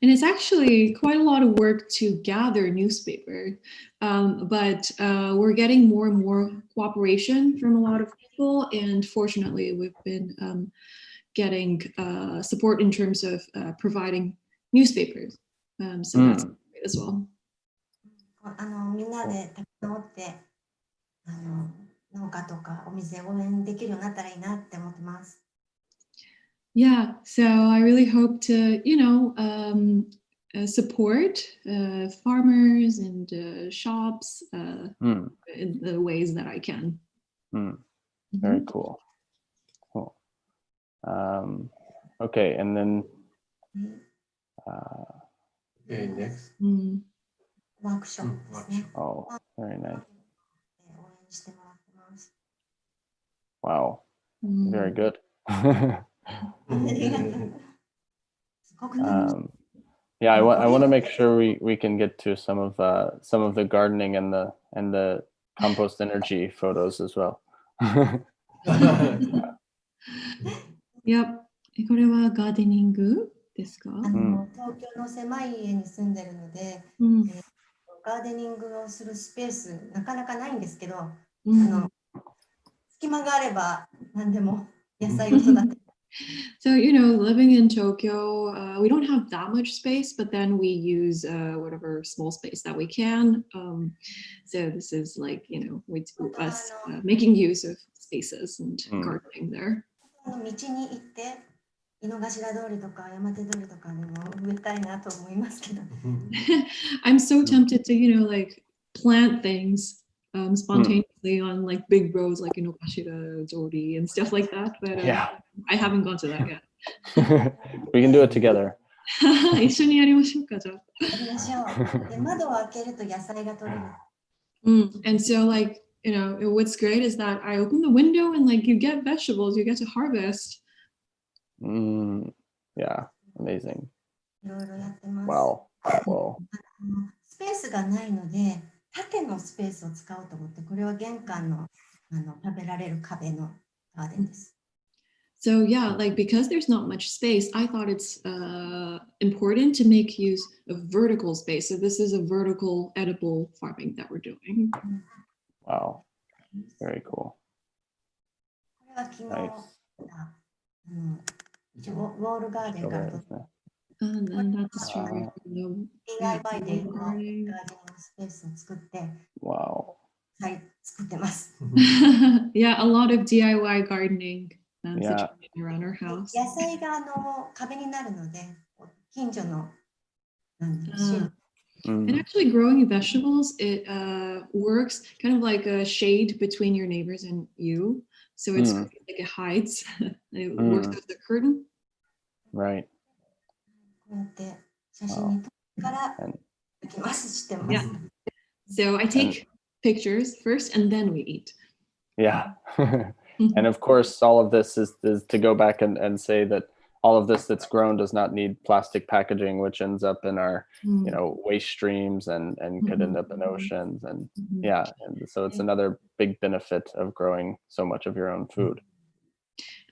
And it's actually quite a lot of work to gather newspaper, but we're getting more and more cooperation from a lot of people, and fortunately we've been getting support in terms of providing newspapers, so that's great as well. みんなで立ち直って農家とかお店応援できるようになったらいいなって思ってます。Yeah, so I really hope to, support farmers and shops in the ways that I can. Very cool. Cool. Okay, and then Okay, next. ワークショップですね。Oh, very nice. 応援してもらってます。Wow, very good. Yeah, I want to make sure we can get to some of the gardening and the compost energy photos as well. Yep. これはガーデニングですか？東京の狭い家に住んでるので、ガーデニングをするスペースなかなかないんですけど、隙間があれば何でも野菜を育てて。So, living in Tokyo, we don't have that much space, but then we use whatever small space that we can. So this is like, us making use of spaces and gardening there. 道に行って井の頭通りとか山手通りとかにも植えたいなと思いますけど。I'm so tempted to, plant things spontaneously on big roads like Inokashira, Jori and stuff like that, but I haven't gone to that yet. We can do it together. 一緒にやりましょうか、じゃあ。やりましょう。で、窓を開けると野菜が取れる。And so what's great is that I open the window and you get vegetables, you get to harvest. Yeah, amazing. いろいろやってます。Wow. スペースがないので、縦のスペースを使おうと思って、これは玄関の食べられる壁のガーデンです。So yeah, because there's not much space, I thought it's important to make use of vertical space. So this is a vertical edible farming that we're doing. Wow, very cool. これは昨日、ウォールガーデンから撮った。And that's a strawberry. DIY でガーデニングスペースを作って、Wow. 作ってます。Yeah, a lot of DIY gardening around our house. 野菜が壁になるので、近所のAnd actually growing vegetables, it works kind of like a shade between your neighbors and you. So it's like it hides. It works as a curtain. Right. こうやって写真に撮ってから行きます。知ってます。Yeah. So I take pictures first and then we eat. Yeah. And of course, all of this is to go back and say that all of this that's grown does not need plastic packaging, which ends up in our, Mm. you know, waste streams and could end up in oceans. And yeah, and so it's another big benefit of growing so much of your own food.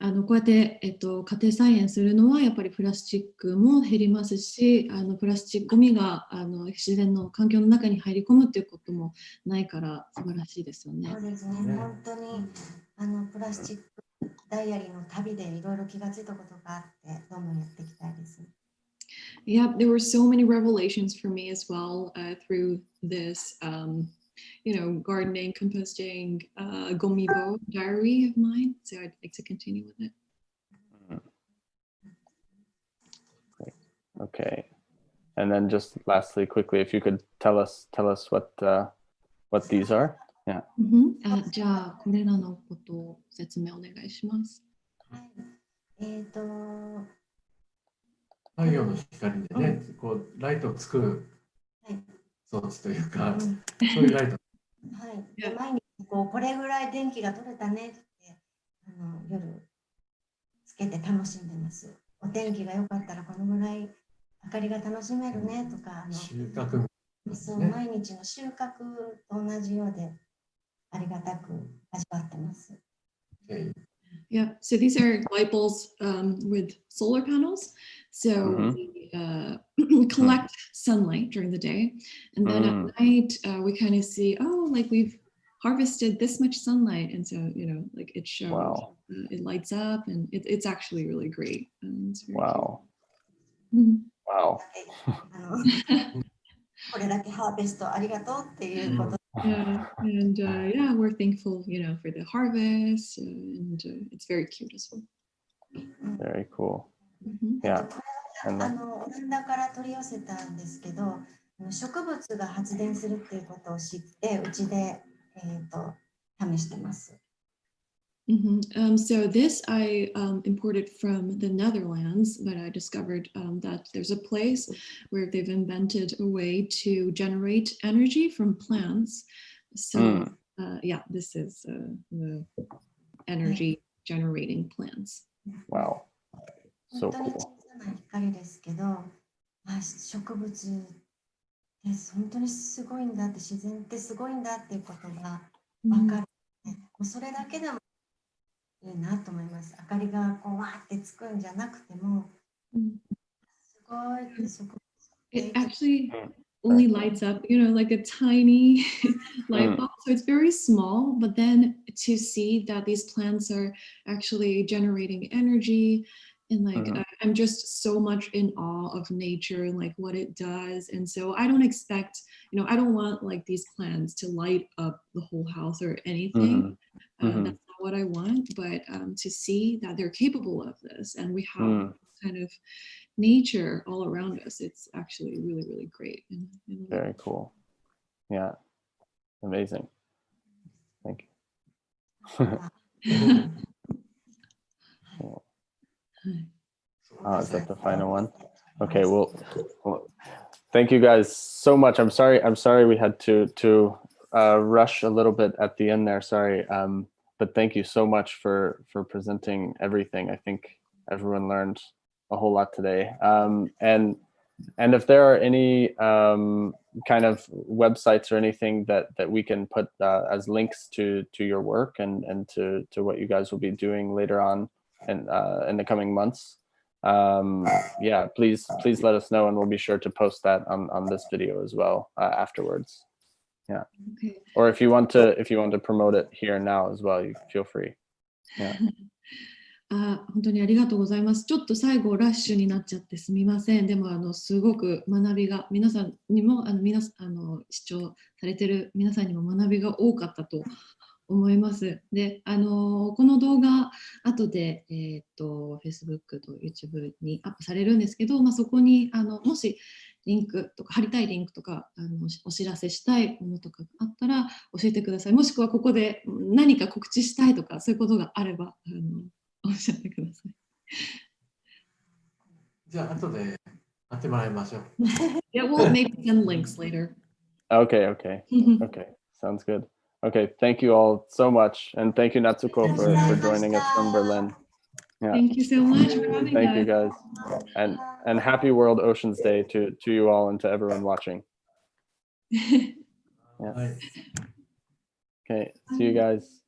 こうやって、家庭菜園するのはやっぱりプラスチックも減りますし、プラスチックゴミが自然の環境の中に入り込むっていうこともないから素晴らしいですよね。そうですね。本当にプラスチックダイアリーの旅でいろいろ気がついたことがあって、どんどんやっていきたいです。Yeah, there were so many revelations for me as well through this, you know, gardening, composting, gomibo diary of mine. So I'd like to continue with it. Great. Okay, and then just lastly, quickly, if you could tell us what these are. Yeah. じゃあこれらのことを説明お願いします。はい。太陽の光でね、こうライトを作る装置というか、そういうライト。はい。で毎日これぐらい電気が取れたねって夜つけて楽しんでます。お天気が良かったらこのぐらい明かりが楽しめるねとか、収穫、そう毎日の収穫と同じようでありがたく味わってます。Yeah, so these are light bulbs with solar panels. So we collect sunlight during the day, and then at night we kind of see, oh, like we've harvested this much sunlight, and so you know, like it shows, it lights up, and it's actually really great. Wow. Wow. これだけハーベストありがとうっていうこと。Yeah, and yeah, we're thankful, you know, for the harvest, and it's very cute as well. Very cool. Yeah. オランダから取り寄せたんですけど、植物が発電するっていうことを知って、うちで試してます。So this I imported from the Netherlands, but I discovered that there's a place where they've invented a way to generate energy from plants. So yeah, this is the energy generating plants. Wow. So 本当に cool. 小さな光ですけど、植物って本当にすごいんだって、自然ってすごいんだっていうことが分かる。もうそれだけでもいいなと思います。明かりがこうわーってつくんじゃなくても、すごいって植物。It actually only lights up, you know, like a tiny light bulb. So it's very small, but then to see that these plants are actually generating energy, and like I'm just so much in awe of nature and like what it does. And so I don't expect, you know, I don't want like these plants to light up the whole house or anything. That's not what I want, but to see that they're capable of this, and we have kind of nature all around us, it's actually really, really great. Very cool. Yeah. Amazing. Thank you. Is that the final one? Okay, well, thank you guys so much. I'm sorry we had to rush a little bit at the end there. Sorry. But thank you so much for presenting everything. I think everyone learned a whole lot today. And if there are any kind of websites or anything that we can put as links to your work and to what you guys will be doing later on in the coming months, yeah, please let us know, and we'll be sure to post that on this video as well afterwards. Yeah. Okay. Or if you want to promote it here now as well, you feel free. Yeah. 本当にありがとうございます。ちょっと最後ラッシュになっちゃってすみません。でもすごく学びが皆さんにも視聴されてる皆さんにも学びが多かったと思います。で、この動画後でFacebook と YouTube にアップされるんですけど、そこにもしリンクとか貼りたいリンクとかお知らせしたいものとかがあったら教えてください。もしくはここで何か告知したいとかそういうことがあればおっしゃってください。じゃあ後で貼ってもらいましょう。Yeah, we'll maybe send links later. Okay. Okay. Sounds good. Okay. Thank you all so much, and thank you Natsuko for joining us from Berlin. Yeah. Thank you so much for having Thank you, us. guys. And happy World Oceans Day to you all and to everyone watching. Yeah. Right. Okay. See you guys.